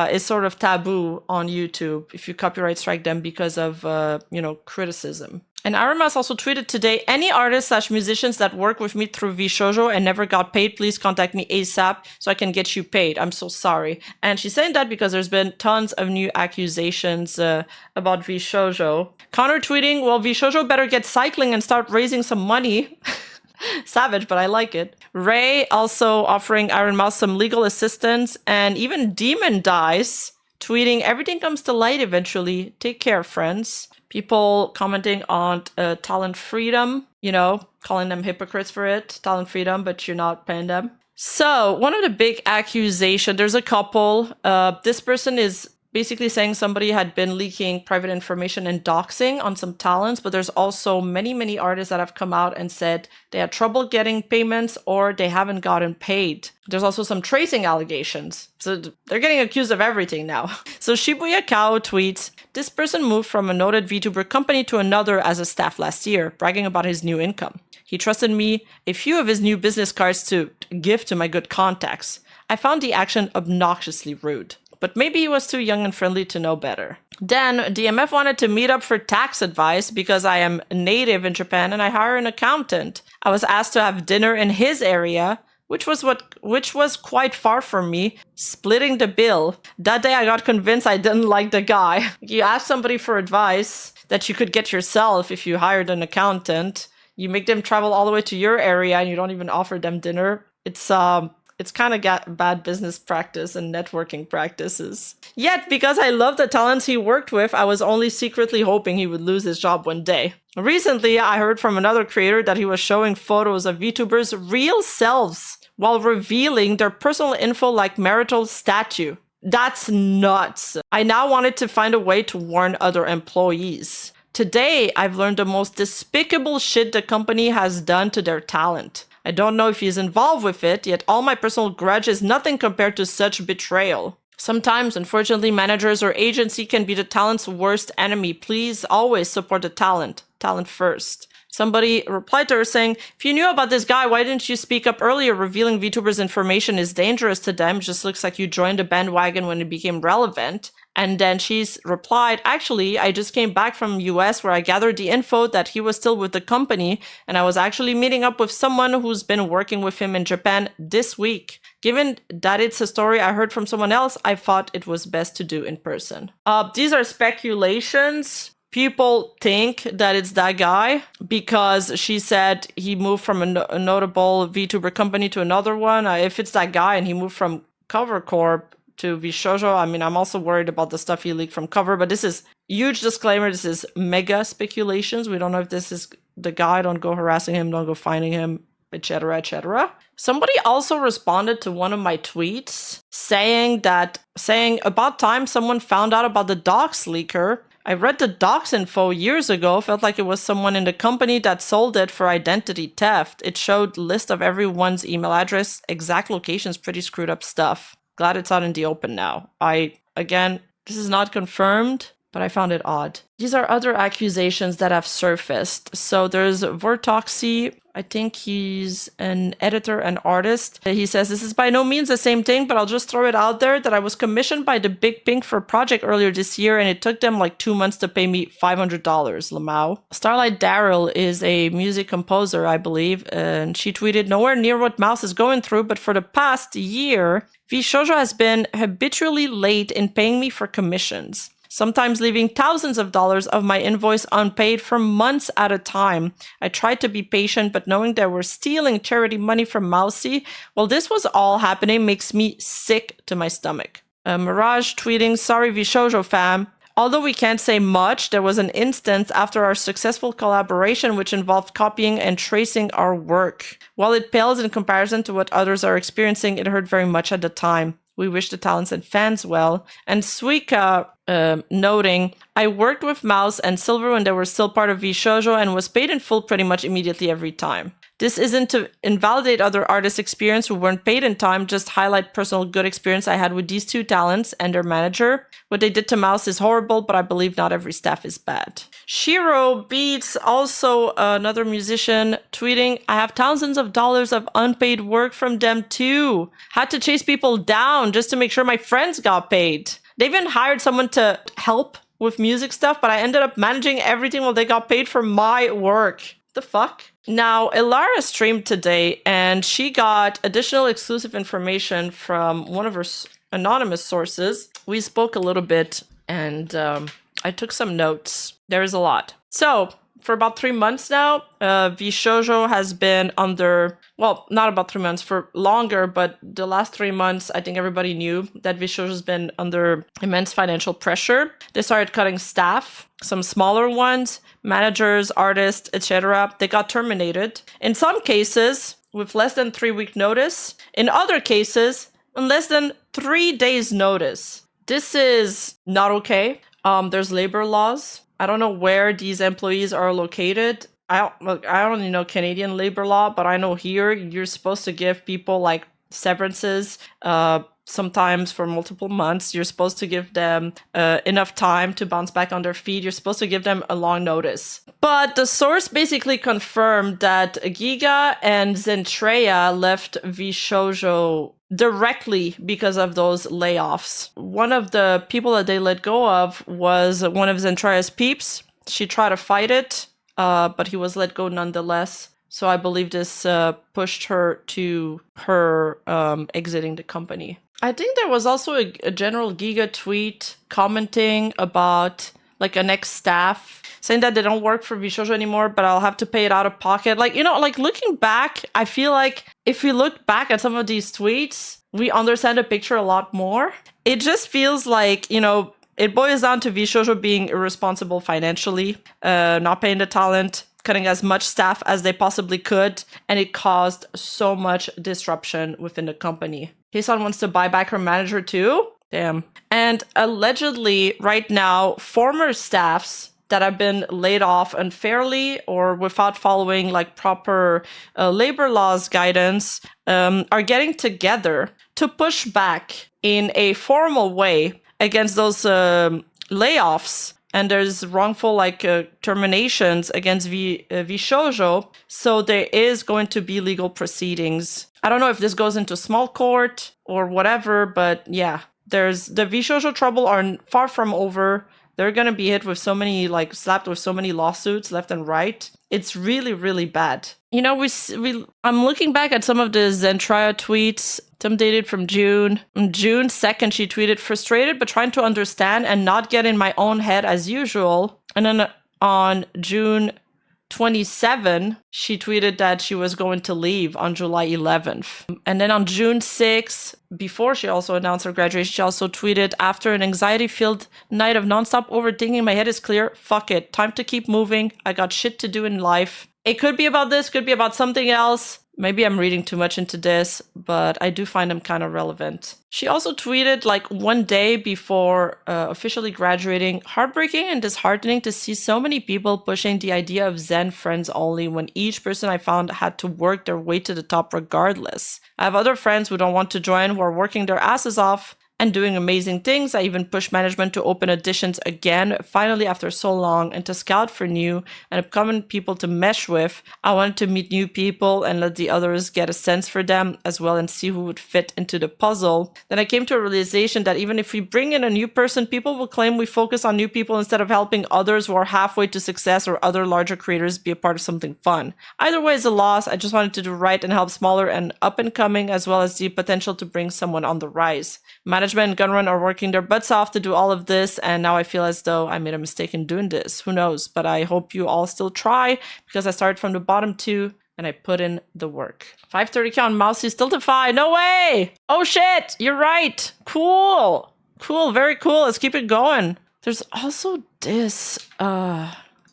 is sort of taboo on YouTube if you copyright strike them because of, criticism. And Ironmouse also tweeted today, any artists/musicians that work with me through VShojo and never got paid, please contact me ASAP so I can get you paid. I'm so sorry. And she's saying that because there's been tons of new accusations about VShojo. Connor tweeting, well, VShojo better get cycling and start raising some money. Savage, but I like it. Ray also offering Ironmouse some legal assistance, and even Demon Dice tweeting, everything comes to light eventually. Take care, friends. People commenting on talent freedom, calling them hypocrites for it. Talent freedom, but you're not paying them. So one of the big accusations, there's a couple. This person is basically saying somebody had been leaking private information and doxing on some talents, but there's also many, many artists that have come out and said they had trouble getting payments or they haven't gotten paid. There's also some tracing allegations. So they're getting accused of everything now. So Shibuya Kao tweets, this person moved from a noted VTuber company to another as a staff last year, bragging about his new income. He trusted me a few of his new business cards to give to my good contacts. I found the action obnoxiously rude. But maybe he was too young and friendly to know better. Then DMF wanted to meet up for tax advice because I am native in Japan and I hire an accountant. I was asked to have dinner in his area, which was quite far from me, splitting the bill. That day I got convinced I didn't like the guy. You ask somebody for advice that you could get yourself if you hired an accountant. You make them travel all the way to your area and you don't even offer them dinner. It's kind of bad business practice and networking practices. Yet, because I love the talents he worked with, I was only secretly hoping he would lose his job one day. Recently, I heard from another creator that he was showing photos of VTubers' real selves while revealing their personal info like marital status. That's nuts. I now wanted to find a way to warn other employees. Today, I've learned the most despicable shit the company has done to their talent. I don't know if he's involved with it, yet all my personal grudge is nothing compared to such betrayal. Sometimes, unfortunately, managers or agency can be the talent's worst enemy. Please always support the talent. Talent first. Somebody replied to her saying, if you knew about this guy, why didn't you speak up earlier? Revealing VTubers information is dangerous to them. It just looks like you joined the bandwagon when it became relevant. And then she's replied, actually, I just came back from US where I gathered the info that he was still with the company. And I was actually meeting up with someone who's been working with him in Japan this week. Given that it's a story I heard from someone else, I thought it was best to do in person. These are speculations. People think that it's that guy because she said he moved from a notable VTuber company to another one. If it's that guy and he moved from Cover Corp to VShojo, I mean, I'm also worried about the stuff he leaked from Cover, but this is huge disclaimer. This is mega speculations. We don't know if this is the guy. Don't go harassing him. Don't go finding him, etc., etc. Somebody also responded to one of my tweets saying about time someone found out about the docs leaker. I read the docs info years ago, felt like it was someone in the company that sold it for identity theft. It showed list of everyone's email address, exact locations, pretty screwed up stuff. Glad it's out in the open now. Again, this is not confirmed, but I found it odd. These are other accusations that have surfaced. So there's Vortoxy. I think he's an editor and artist. He says, this is by no means the same thing, but I'll just throw it out there that I was commissioned by the Big Pink for a project earlier this year, and it took them like 2 months to pay me $500, Lamau. Starlight Daryl is a music composer, I believe, and she tweeted, nowhere near what Mouse is going through, but for the past year, VShojo has been habitually late in paying me for commissions, sometimes leaving thousands of dollars of my invoice unpaid for months at a time. I tried to be patient, but knowing they were stealing charity money from Mousy, while this was all happening makes me sick to my stomach. Mirage tweeting, sorry VShojo fam. Although we can't say much, there was an instance after our successful collaboration which involved copying and tracing our work. While it pales in comparison to what others are experiencing, it hurt very much at the time. We wish the talents and fans well. And Suika noting, I worked with Mouse and Silver when they were still part of VShojo and was paid in full pretty much immediately every time. This isn't to invalidate other artists' experience who weren't paid in time, just highlight personal good experience I had with these two talents and their manager. What they did to Mouse is horrible, but I believe not every staff is bad. Shiro Beats, also another musician, tweeting, I have thousands of dollars of unpaid work from them too. Had to chase people down just to make sure my friends got paid. They even hired someone to help with music stuff, but I ended up managing everything while they got paid for my work. The fuck? Now, Ilara streamed today and she got additional exclusive information from one of her anonymous sources. We spoke a little bit and I took some notes. There is a lot. So, for about 3 months now, VShojo has been under, well, not about 3 months, for longer, but the last 3 months, I think everybody knew that VShojo has been under immense financial pressure. They started cutting staff, some smaller ones, managers, artists, etc. They got terminated. In some cases, with less than 3-week notice. In other cases, in less than 3 days notice. This is not okay. There's labor laws. I don't know where these employees are located. I don't even know Canadian labor law, but I know here you're supposed to give people like severances, sometimes for multiple months. You're supposed to give them enough time to bounce back on their feet. You're supposed to give them a long notice. But the source basically confirmed that Giga and Zentreya left VShojo directly because of those layoffs. One of the people that they let go of was one of Zentreya's peeps. She tried to fight it, but he was let go nonetheless. So I believe this pushed her to her exiting the company. I think there was also a general Giga tweet commenting about like an ex-staff saying that they don't work for VShojo anymore, but I'll have to pay it out of pocket. Like, you know, like looking back, I feel like if we look back at some of these tweets, we understand the picture a lot more. It just feels like, you know, it boils down to VShojo being irresponsible financially, not paying the talent, cutting as much staff as they possibly could, and it caused so much disruption within the company. Kson wants to buy back her manager too? Damn. And allegedly, right now, former staffs that have been laid off unfairly or without following like proper labor laws guidance are getting together to push back in a formal way against those layoffs. And there's wrongful like terminations against VShojo. So there is going to be legal proceedings. I don't know if this goes into small court or whatever, but yeah, there's the VShojo trouble are far from over. They're going to be hit with so many, like slapped with so many lawsuits left and right. It's really, really bad. You know, I'm looking back at some of the Zentria tweets. Some dated from June. On June 2nd, she tweeted, frustrated but trying to understand and not get in my own head as usual. And then on June 27, she tweeted that she was going to leave on July 11th. And then on June 6th, before she also announced her graduation, she also tweeted, after an anxiety-filled night of nonstop overthinking, my head is clear. Fuck it. Time to keep moving. I got shit to do in life. It could be about this, could be about something else. Maybe I'm reading too much into this, but I do find them kind of relevant. She also tweeted like one day before officially graduating, heartbreaking and disheartening to see so many people pushing the idea of Zen friends only when each person I found had to work their way to the top regardless. I have other friends who don't want to join who are working their asses off and doing amazing things. I even pushed management to open auditions again, finally after so long, and to scout for new and upcoming people to mesh with. I wanted to meet new people and let the others get a sense for them as well and see who would fit into the puzzle. Then I came to a realization that even if we bring in a new person, people will claim we focus on new people instead of helping others who are halfway to success or other larger creators be a part of something fun. Either way is a loss. I just wanted to do right and help smaller and up and coming as well as the potential to bring someone on the rise. Management and Gunrun are working their butts off to do all of this, and now I feel as though I made a mistake in doing this. Who knows? But I hope you all still try, because I started from the bottom too, and I put in the work. 530k on Mousy, still to 5. No way! Oh shit! You're right! Cool! Cool, very cool. Let's keep it going. There's also this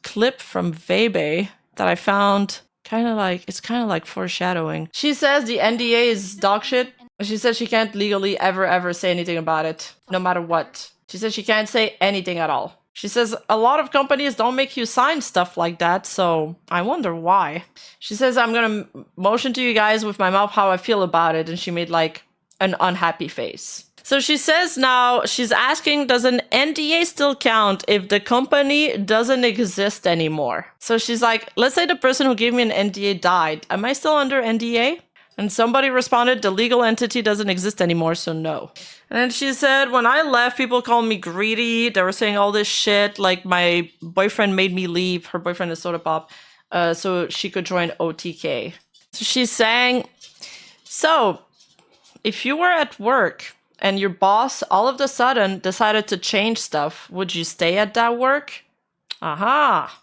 clip from Vebe that I found it's kind of like foreshadowing. She says the NDA is dog shit. She says she can't legally ever say anything about it, no matter what. She says she can't say anything at all. She says a lot of companies don't make you sign stuff like that, so I wonder why. She says, I'm gonna motion to you guys with my mouth how I feel about it, and she made like an unhappy face. So she says now, she's asking, does an NDA still count if the company doesn't exist anymore? So she's like, let's say the person who gave me an NDA died. Am I still under NDA? And somebody responded, the legal entity doesn't exist anymore, so no. And then she said, when I left, people called me greedy. They were saying all this shit, like my boyfriend made me leave. Her boyfriend is Soda Pop, so she could join OTK. So she's saying, so if you were at work and your boss all of a sudden decided to change stuff, would you stay at that work? Aha.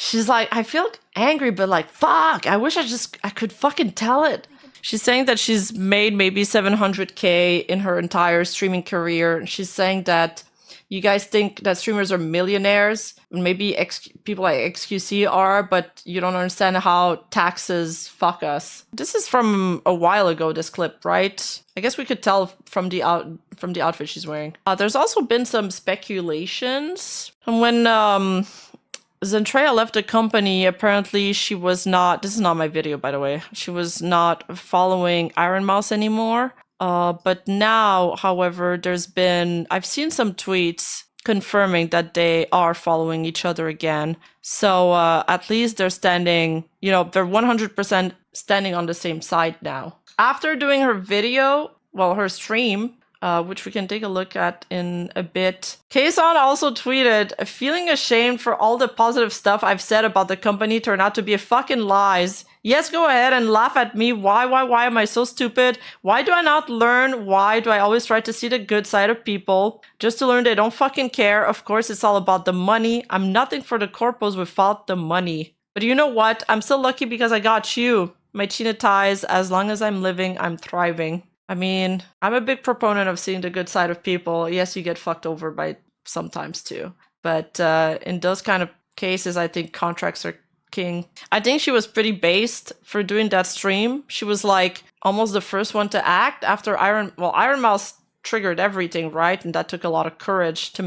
She's like, I feel angry, but like, fuck, I wish I could fucking tell it. She's saying that she's made maybe 700k in her entire streaming career. She's saying that you guys think that streamers are millionaires. Maybe people like XQC are, but you don't understand how taxes fuck us. This is from a while ago, this clip, right? I guess we could tell from the outfit she's wearing. There's also been some speculations. And when Zentria left the company, apparently she was not, this is not my video by the way, she was not following Ironmouse anymore. But now, however, I've seen some tweets confirming that they are following each other again. So at least they're standing, they're 100% standing on the same side now. After doing her video, her stream, which we can take a look at in a bit. Kson also tweeted, feeling ashamed for all the positive stuff I've said about the company turned out to be a fucking lies. Yes, go ahead and laugh at me. Why am I so stupid? Why do I not learn? Why do I always try to see the good side of people? Just to learn they don't fucking care. Of course, it's all about the money. I'm nothing for the corpos without the money. But you know what? I'm still lucky because I got you. My China ties, as long as I'm living, I'm thriving. I mean, I'm a big proponent of seeing the good side of people. Yes, you get fucked over by sometimes too. But in those kind of cases, I think contracts are king. I think she was pretty based for doing that stream. She was like almost the first one to act after Ironmouse triggered everything, right? And that took a lot of courage to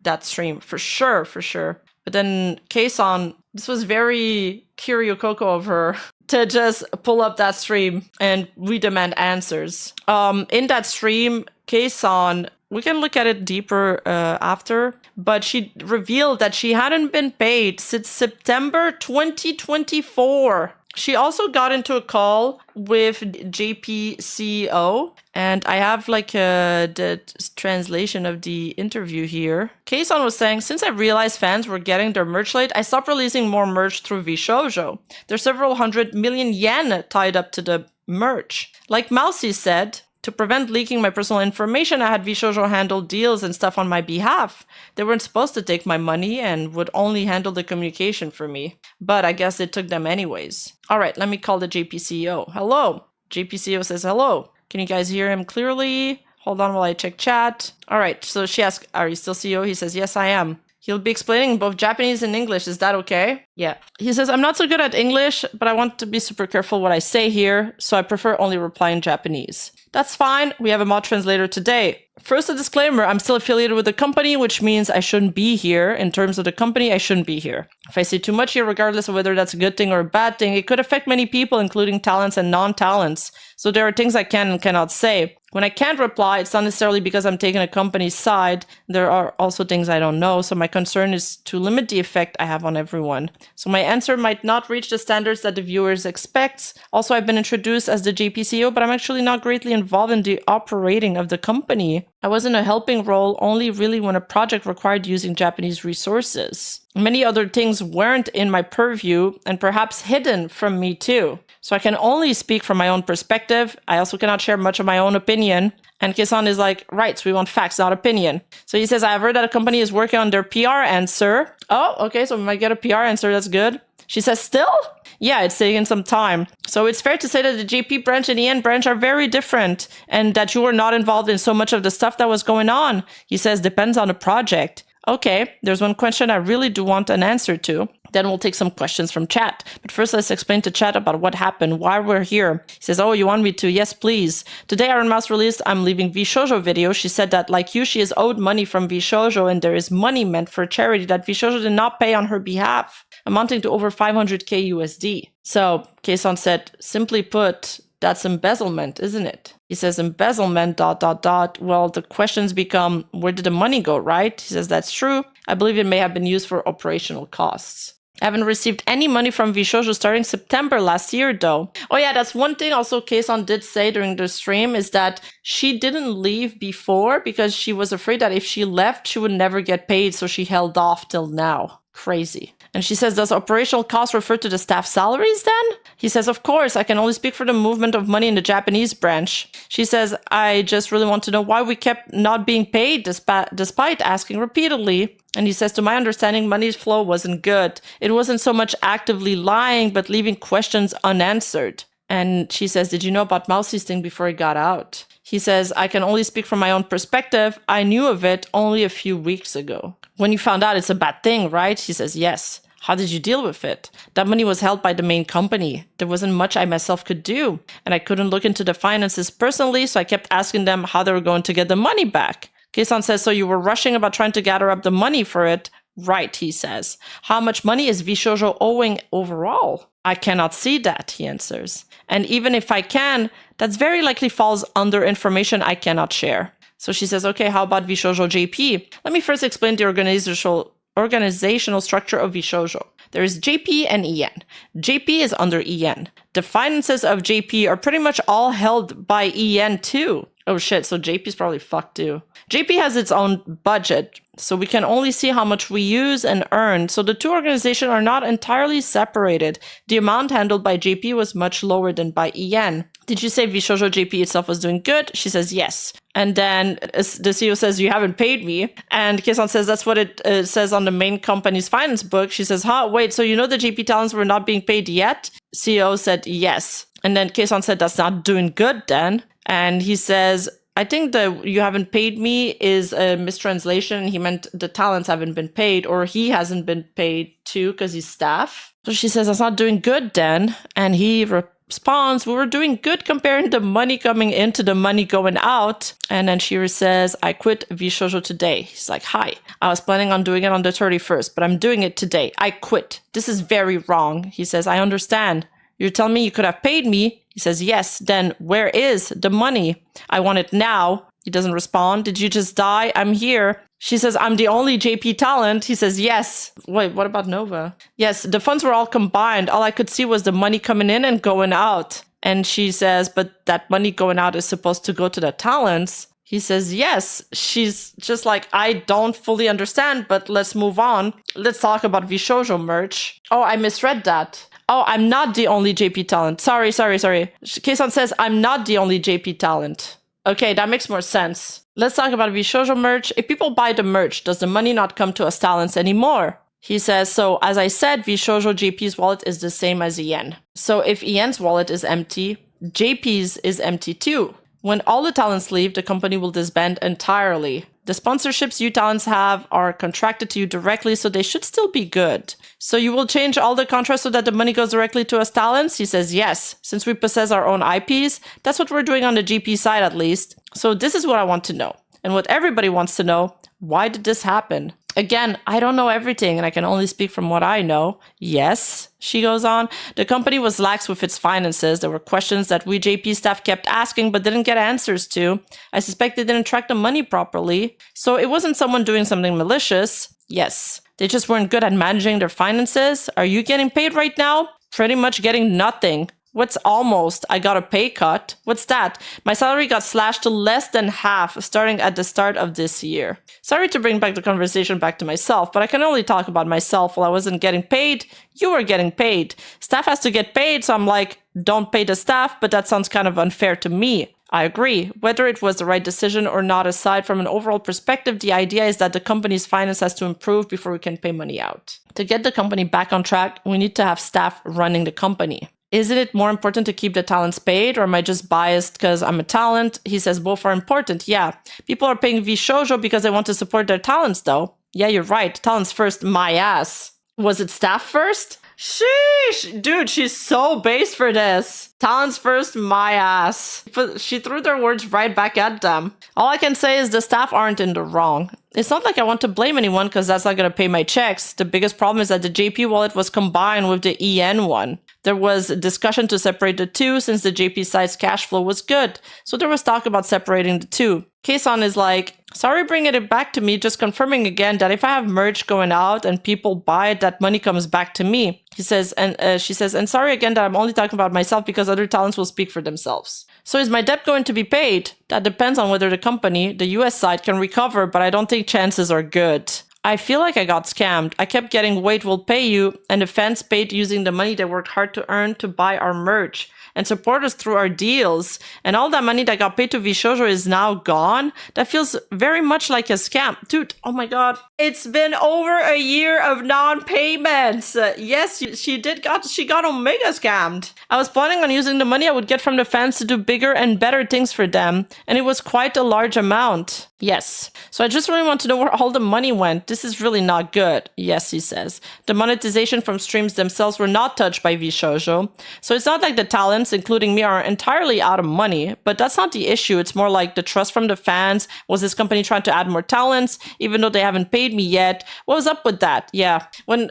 that stream. For sure, for sure. But then Kson, this was very Kyriokoko of her to just pull up that stream and we demand answers. In that stream, Kson, we can look at it deeper after, but she revealed that she hadn't been paid since September 2024. She also got into a call with JP CEO, and I have like the translation of the interview here. Kson was saying, since I realized fans were getting their merch late, I stopped releasing more merch through VShojo. There's several 100 million yen tied up to the merch. Like Mousy said, to prevent leaking my personal information, I had VShojo handle deals and stuff on my behalf. They weren't supposed to take my money and would only handle the communication for me. But I guess it took them anyways. All right, let me call the JP CEO. Hello. JP CEO says hello. Can you guys hear him clearly? Hold on while I check chat. All right, so she asks, are you still CEO? He says, yes, I am. He'll be explaining both Japanese and English. Is that okay? Yeah. He says, I'm not so good at English, but I want to be super careful what I say here, so I prefer only reply in Japanese. That's fine. We have a mod translator today. First, a disclaimer. I'm still affiliated with the company, which means I shouldn't be here. In terms of the company, I shouldn't be here. If I say too much here, regardless of whether that's a good thing or a bad thing, it could affect many people, including talents and non-talents. So there are things I can and cannot say. When I can't reply, it's not necessarily because I'm taking a company's side. There are also things I don't know. So my concern is to limit the effect I have on everyone. So my answer might not reach the standards that the viewers expect. Also, I've been introduced as the JP CEO, but I'm actually not greatly involved in the operating of the company. I was in a helping role only really when a project required using Japanese resources. Many other things weren't in my purview and perhaps hidden from me too. So I can only speak from my own perspective. I also cannot share much of my own opinion. And Kson is like, right, so we want facts, not opinion. So he says, I have heard that a company is working on their PR answer. Oh, okay, so we might get a PR answer. That's good. She says, still? Yeah, it's taking some time. So it's fair to say that the JP branch and the EN branch are very different and that you were not involved in so much of the stuff that was going on. He says, depends on the project. Okay, there's one question I really do want an answer to. Then we'll take some questions from chat. But first, let's explain to chat about what happened, why we're here. He says, oh, you want me to? Yes, please. Today, Ironmouse released I'm Leaving VShojo video. She said that, like you, she is owed money from VShojo, and there is money meant for charity that VShojo did not pay on her behalf, amounting to over 500k USD. So, Kson said, simply put, that's embezzlement, isn't it? He says embezzlement, ... Well, the questions become, where did the money go, right? He says, that's true. I believe it may have been used for operational costs. I haven't received any money from VShojo starting September last year, though. Oh yeah, that's one thing also Kson did say during the stream is that she didn't leave before because she was afraid that if she left, she would never get paid, so she held off till now. Crazy. And she says, does operational costs refer to the staff salaries then? He says, of course, I can only speak for the movement of money in the Japanese branch. She says, I just really want to know why we kept not being paid despite asking repeatedly. And he says, to my understanding, money's flow wasn't good. It wasn't so much actively lying, but leaving questions unanswered. And she says, did you know about Mousy's thing before it got out? He says, I can only speak from my own perspective. I knew of it only a few weeks ago. When you found out it's a bad thing, right? He says, yes. How did you deal with it? That money was held by the main company. There wasn't much I myself could do. And I couldn't look into the finances personally, so I kept asking them how they were going to get the money back. Kson says, so you were rushing about trying to gather up the money for it? Right, he says. How much money is VShojo owing overall? I cannot see that, he answers. And even if I can, that's very likely falls under information I cannot share. So she says, okay, how about VShojo JP? Let me first explain the organizational structure of VShojo. There is JP and EN. JP is under EN. The finances of JP are pretty much all held by EN too. Oh shit, so JP is probably fucked too. JP has its own budget, so we can only see how much we use and earn. So the two organizations are not entirely separated. The amount handled by JP was much lower than by EN. Did you say VShojo JP itself was doing good? She says yes. And then the CEO says, you haven't paid me. And Kson says, that's what it says on the main company's finance book. She says, wait, so you know the JP talents were not being paid yet? CEO said yes. And then Kson said, that's not doing good then. And he says, I think that you haven't paid me is a mistranslation. He meant the talents haven't been paid, or he hasn't been paid too because he's staff. So she says, that's not doing good then. And he responds, we were doing good comparing the money coming in to the money going out. And then Shiri says, I quit VShojo today. He's like, hi, I was planning on doing it on the 31st, but I'm doing it today. I quit. This is very wrong. He says, I understand. You're telling me you could have paid me? He says, yes. Then where is the money? I want it now. He doesn't respond. Did you just die? I'm here. She says, I'm the only JP talent. He says, yes. Wait, what about Nova? Yes, the funds were all combined. All I could see was the money coming in and going out. And she says, but that money going out is supposed to go to the talents. He says, yes. She's just like, I don't fully understand, but let's move on. Let's talk about VShojo merch. Oh, I misread that. Oh, I'm not the only JP talent. Sorry. Kson says, I'm not the only JP talent. Okay, that makes more sense. Let's talk about VShojo merch. If people buy the merch, does the money not come to us talents anymore? He says, so as I said, VShojo JP's wallet is the same as Yen. So if Yen's wallet is empty, JP's is empty too. When all the talents leave, the company will disband entirely. The sponsorships you talents have are contracted to you directly, so they should still be good. So you will change all the contracts so that the money goes directly to us talents? He says, yes. Since we possess our own IPs, that's what we're doing on the GP side at least. So this is what I want to know. And what everybody wants to know, why did this happen? Again, I don't know everything and I can only speak from what I know. Yes, she goes on, the company was lax with its finances. There were questions that we JP staff kept asking but didn't get answers to. I suspect they didn't track the money properly. So it wasn't someone doing something malicious. Yes, they just weren't good at managing their finances. Are you getting paid right now? Pretty much getting nothing. What's almost? I got a pay cut. What's that? My salary got slashed to less than half starting at the start of this year. Sorry to bring back the conversation back to myself, but I can only talk about myself. While I wasn't getting paid, you were getting paid. Staff has to get paid, so I'm like, don't pay the staff, but that sounds kind of unfair to me. I agree. Whether it was the right decision or not, aside from an overall perspective, the idea is that the company's finance has to improve before we can pay money out. To get the company back on track, we need to have staff running the company. Isn't it more important to keep the talents paid, or am I just biased because I'm a talent? He says both are important. Yeah, people are paying VShojo because they want to support their talents though. Yeah, you're right. Talents first, my ass. Was it staff first? Sheesh! Dude, she's so base for this. Talents first, my ass. But she threw their words right back at them. All I can say is the staff aren't in the wrong. It's not like I want to blame anyone because that's not going to pay my checks. The biggest problem is that the JP wallet was combined with the EN one. There was a discussion to separate the two since the JP side's cash flow was good. So there was talk about separating the two. Kson is like, sorry bringing it back to me, just confirming again that if I have merch going out and people buy it, that money comes back to me. He says, and she says, and sorry again that I'm only talking about myself because other talents will speak for themselves. So is my debt going to be paid? That depends on whether the company, the US side, can recover, but I don't think chances are good. I feel like I got scammed. I kept getting wait, we'll pay you, and the fans paid using the money they worked hard to earn to buy our merch and support us through our deals. And all that money that got paid to VShojo is now gone. That feels very much like a scam. Dude, oh my god. It's been over a year of non-payments. Yes, she got Omega scammed. I was planning on using the money I would get from the fans to do bigger and better things for them. And it was quite a large amount. Yes. So I just really want to know where all the money went. This is really not good. Yes, he says. The monetization from streams themselves were not touched by VShojo. So it's not like the talents, including me, are entirely out of money. But that's not the issue. It's more like the trust from the fans. Was this company trying to add more talents, even though they haven't paid me yet? What was up with that? Yeah. When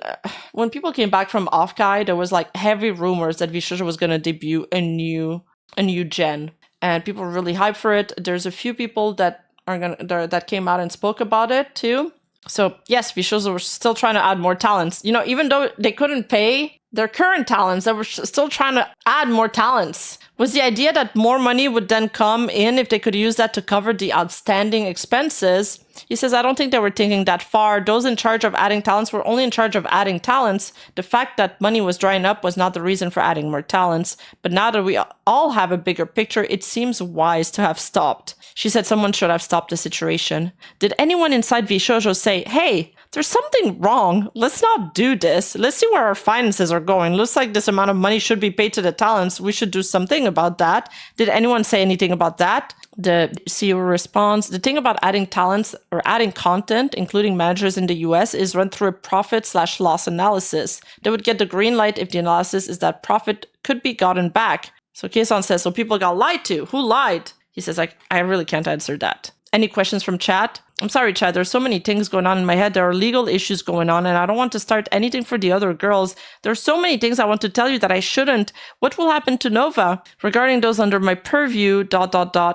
people came back from Offkai, there was like heavy rumors that VShojo was going to debut a new gen. And people were really hyped for it. There's a few people that came out and spoke about it too. So yes, VShojo were still trying to add more talents. You know, even though they couldn't pay their current talents, they were still trying to add more talents. Was the idea that more money would then come in if they could use that to cover the outstanding expenses? He says, I don't think they were thinking that far. Those in charge of adding talents were only in charge of adding talents. The fact that money was drying up was not the reason for adding more talents. But now that we all have a bigger picture, it seems wise to have stopped. She said someone should have stopped the situation. Did anyone inside VShojo say, hey, there's something wrong. Let's not do this. Let's see where our finances are going. Looks like this amount of money should be paid to the talents. We should do something about that. Did anyone say anything about that? The CEO responds, the thing about adding talents or adding content, including managers in the US, is run through a profit/loss analysis. They would get the green light if the analysis is that profit could be gotten back. So Kson says, so people got lied to. Who lied? He says, I really can't answer that. Any questions from chat? I'm sorry, chat. There's so many things going on in my head. There are legal issues going on, and I don't want to start anything for the other girls. There's so many things I want to tell you that I shouldn't. What will happen to Nova? Regarding those under my purview, ...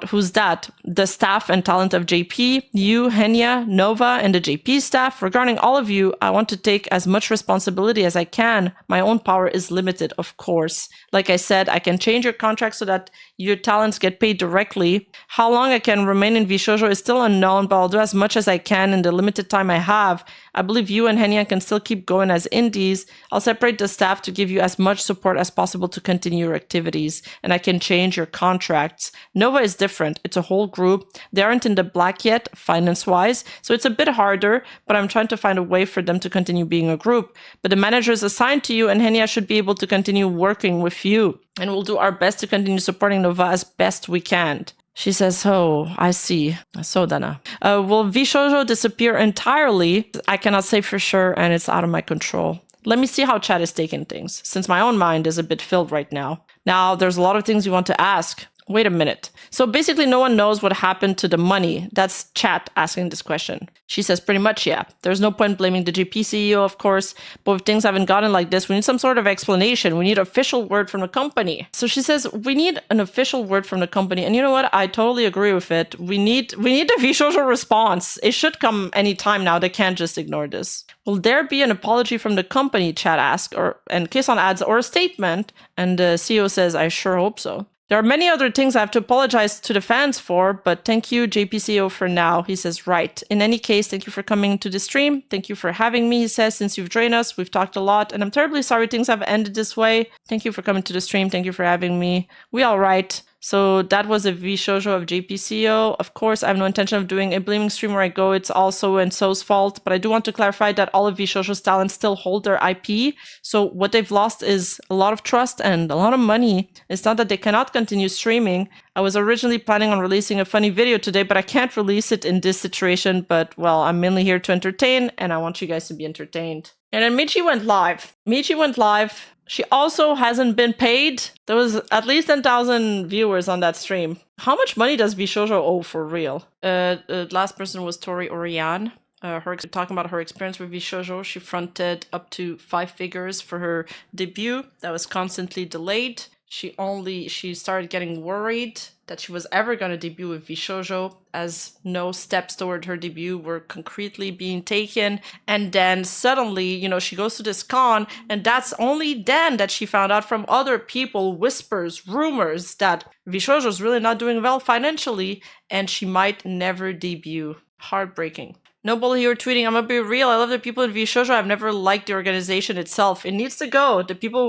Who's that? The staff and talent of JP, you, Henya, Nova, and the JP staff. Regarding all of you, I want to take as much responsibility as I can. My own power is limited, of course. Like I said, I can change your contract so that your talents get paid directly. How long I can remain in VShojo is still unknown, but I'll do as much as I can in the limited time I have. I believe you and Henya can still keep going as indies. I'll separate the staff to give you as much support as possible to continue your activities, and I can change your contracts. Nova is different. It's a whole group. They aren't in the black yet, finance-wise, so it's a bit harder, but I'm trying to find a way for them to continue being a group. But the managers assigned to you and Henya should be able to continue working with you, and we'll do our best to continue supporting Nova as best we can. She says, oh, I see. So, Dana. Will VShojo disappear entirely? I cannot say for sure, and it's out of my control. Let me see how chat is taking things, since my own mind is a bit filled right now. Now, there's a lot of things you want to ask. Wait a minute. So basically no one knows what happened to the money. That's chat asking this question. She says pretty much, yeah. There's no point blaming the JP CEO, of course, but if things haven't gotten like this, we need some sort of explanation. We need an official word from the company. So she says, we need an official word from the company. And you know what? I totally agree with it. We need the VShojo response. It should come anytime now. They can't just ignore this. Will there be an apology from the company, chat asks, and Kson adds, or a statement? And the CEO says, I sure hope so. There are many other things I have to apologize to the fans for, but thank you, JP CEO, for now. He says, right. In any case, thank you for coming to the stream. Thank you for having me, he says, since you've joined us. We've talked a lot, and I'm terribly sorry things have ended this way. Thank you for coming to the stream. Thank you for having me. We all right. So that was a VShojo of JP CEO. Of course, I have no intention of doing a blaming stream where I go. It's also and so's fault. But I do want to clarify that all of VShojo's talents still hold their IP. So what they've lost is a lot of trust and a lot of money. It's not that they cannot continue streaming. I was originally planning on releasing a funny video today, but I can't release it in this situation. But, well, I'm mainly here to entertain, and I want you guys to be entertained. And then Michi went live. Michi went live. She also hasn't been paid. There was at least 10,000 viewers on that stream. How much money does VShojo owe for real? The last person was Tori Oriane. Talking about her experience with VShojo. She fronted up to 5 figures for her debut that was constantly delayed. She started getting worried that she was ever going to debut with VShojo, as no steps toward her debut were concretely being taken. And then suddenly, she goes to this con, and that's only then that she found out from other people, whispers, rumors, that VShojo is really not doing well financially, and she might never debut. Heartbreaking. Noble here tweeting, I'm gonna be real, I love the people in VShojo. I've never liked the organization itself. It needs to go. The people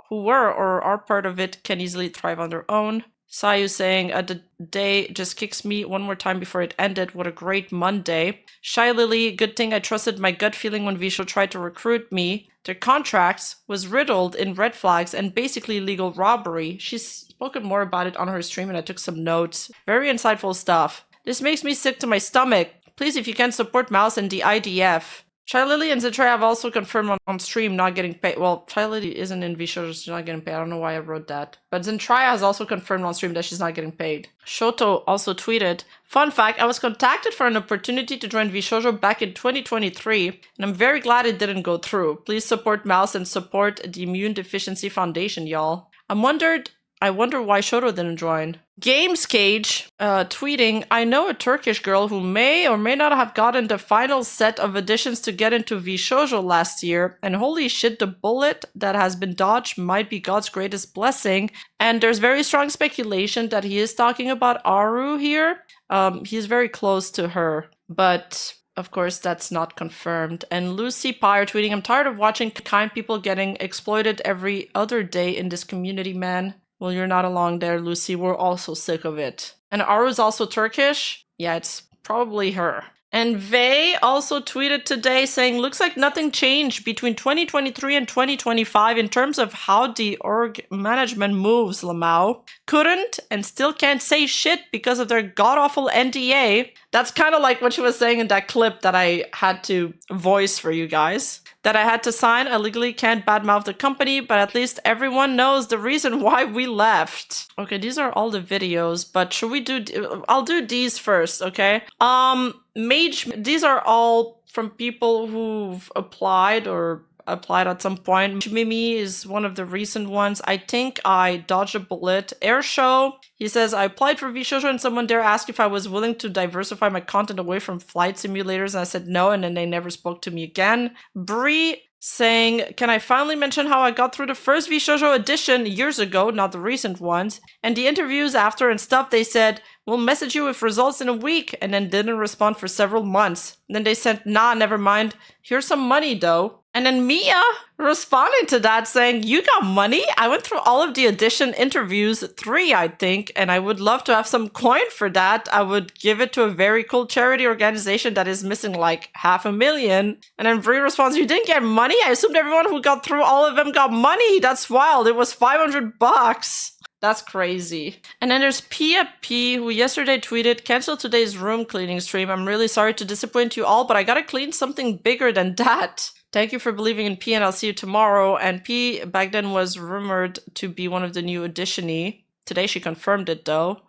who were or are part of it can easily thrive on their own. Sayu saying, the day just kicks me one more time before it ended. What a great Monday. Shy Lily, good thing I trusted my gut feeling when VShojo tried to recruit me. Their contracts was riddled in red flags and basically legal robbery. She's spoken more about it on her stream and I took some notes. Very insightful stuff. This makes me sick to my stomach. Please, if you can, support Mouse and the IDF. Shy Lily and Zetray have also confirmed on stream not getting paid. Well, Shy Lily isn't in VShojo, so she's not getting paid. I don't know why I wrote that. But Zentraya has also confirmed on stream that she's not getting paid. Shoto also tweeted, fun fact, I was contacted for an opportunity to join VShojo back in 2023, and I'm very glad it didn't go through. Please support Mouse and support the Immune Deficiency Foundation, y'all. I wonder why Shoto didn't join. Games Cage tweeting, I know a Turkish girl who may or may not have gotten the final set of additions to get into VShojo last year, and holy shit, the bullet that has been dodged might be God's greatest blessing. And there's very strong speculation that he is talking about Aru here. He's very close to her, but of course that's not confirmed. And Lucy Pyre tweeting, I'm tired of watching kind people getting exploited every other day in this community, man. Well, you're not alone there, Lucy. We're also sick of it. And Aru's also Turkish? Yeah, it's probably her. And Vey also tweeted today saying, looks like nothing changed between 2023 and 2025 in terms of how the org management moves, Lamau. Couldn't and still can't say shit because of their god-awful NDA. That's kind of like what she was saying in that clip that I had to voice for you guys. That I had to sign. I legally can't badmouth the company, but at least everyone knows the reason why we left. Okay, these are all the videos, but should we do... I'll do these first, okay? Mage, these are all from people who've applied or applied at some point. Mimi is one of the recent ones. I think I dodged a bullet. Airshow, he says, I applied for VShojo and someone there asked if I was willing to diversify my content away from flight simulators, and I said no, and then they never spoke to me again. Bree saying, can I finally mention how I got through the first VShojo edition years ago, not the recent ones, and the interviews after and stuff, they said, we'll message you with results in a week, and then didn't respond for several months. And then they said, nah, never mind, here's some money though. And then Mia responding to that saying, you got money? I went through all of the edition interviews, 3 I think, and I would love to have some coin for that. I would give it to a very cool charity organization that is missing like $500,000. And then Bree responds, you didn't get money? I assumed everyone who got through all of them got money. That's wild. It was $500. That's crazy. And then there's Pia P, who yesterday tweeted, cancel today's room cleaning stream. I'm really sorry to disappoint you all, but I gotta clean something bigger than that. Thank you for believing in P, and I'll see you tomorrow. And P back then was rumored to be one of the new edition-y. Today she confirmed it though.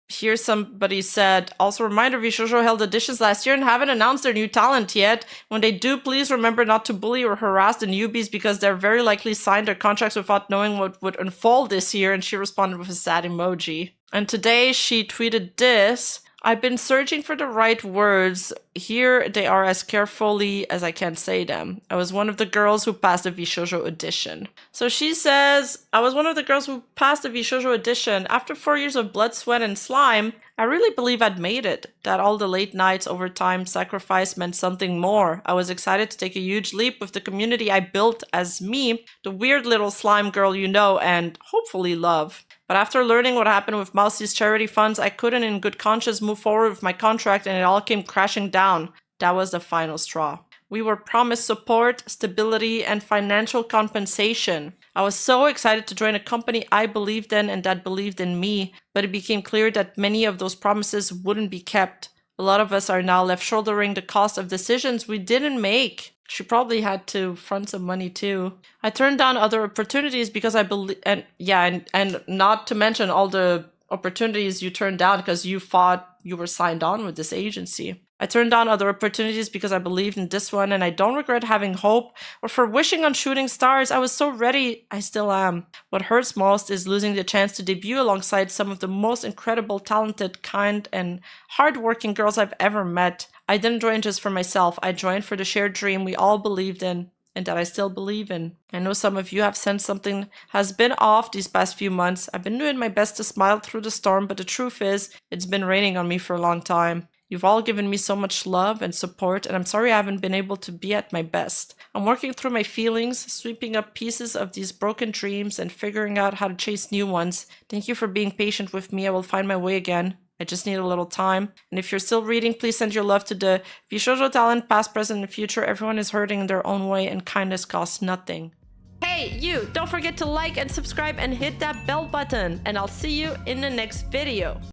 Here somebody said, also reminder, VShojo held editions last year and haven't announced their new talent yet. When they do, please remember not to bully or harass the newbies because they're very likely signed their contracts without knowing what would unfold this year. And she responded with a sad emoji. And today she tweeted this. I've been searching for the right words. Here they are as carefully as I can say them. I was one of the girls who passed the VShojo edition. So she says, I was one of the girls who passed the VShojo edition. After 4 years of blood, sweat, and slime, I really believe I'd made it. That all the late nights, overtime, sacrifice meant something more. I was excited to take a huge leap with the community I built as me, the weird little slime girl you know and hopefully love. But after learning what happened with Mousie's charity funds, I couldn't in good conscience move forward with my contract and it all came crashing down. That was the final straw. We were promised support, stability, and financial compensation. I was so excited to join a company I believed in and that believed in me, but it became clear that many of those promises wouldn't be kept. A lot of us are now left shouldering the cost of decisions we didn't make. She probably had to front some money too. I turned down other opportunities because I believe, and not to mention all the opportunities you turned down because you thought you were signed on with this agency. I turned down other opportunities because I believed in this one, and I don't regret having hope or for wishing on shooting stars. I was so ready. I still am. What hurts most is losing the chance to debut alongside some of the most incredible, talented, kind, and hardworking girls I've ever met. I didn't join just for myself. I joined for the shared dream we all believed in and that I still believe in. I know some of you have sensed something has been off these past few months. I've been doing my best to smile through the storm, but the truth is, it's been raining on me for a long time. You've all given me so much love and support, and I'm sorry I haven't been able to be at my best. I'm working through my feelings, sweeping up pieces of these broken dreams, and figuring out how to chase new ones. Thank you for being patient with me. I will find my way again. I just need a little time. And if you're still reading, please send your love to the VShojo talent, past, present, and future. Everyone is hurting in their own way, and kindness costs nothing. Hey, you! Don't forget to like and subscribe and hit that bell button. And I'll see you in the next video.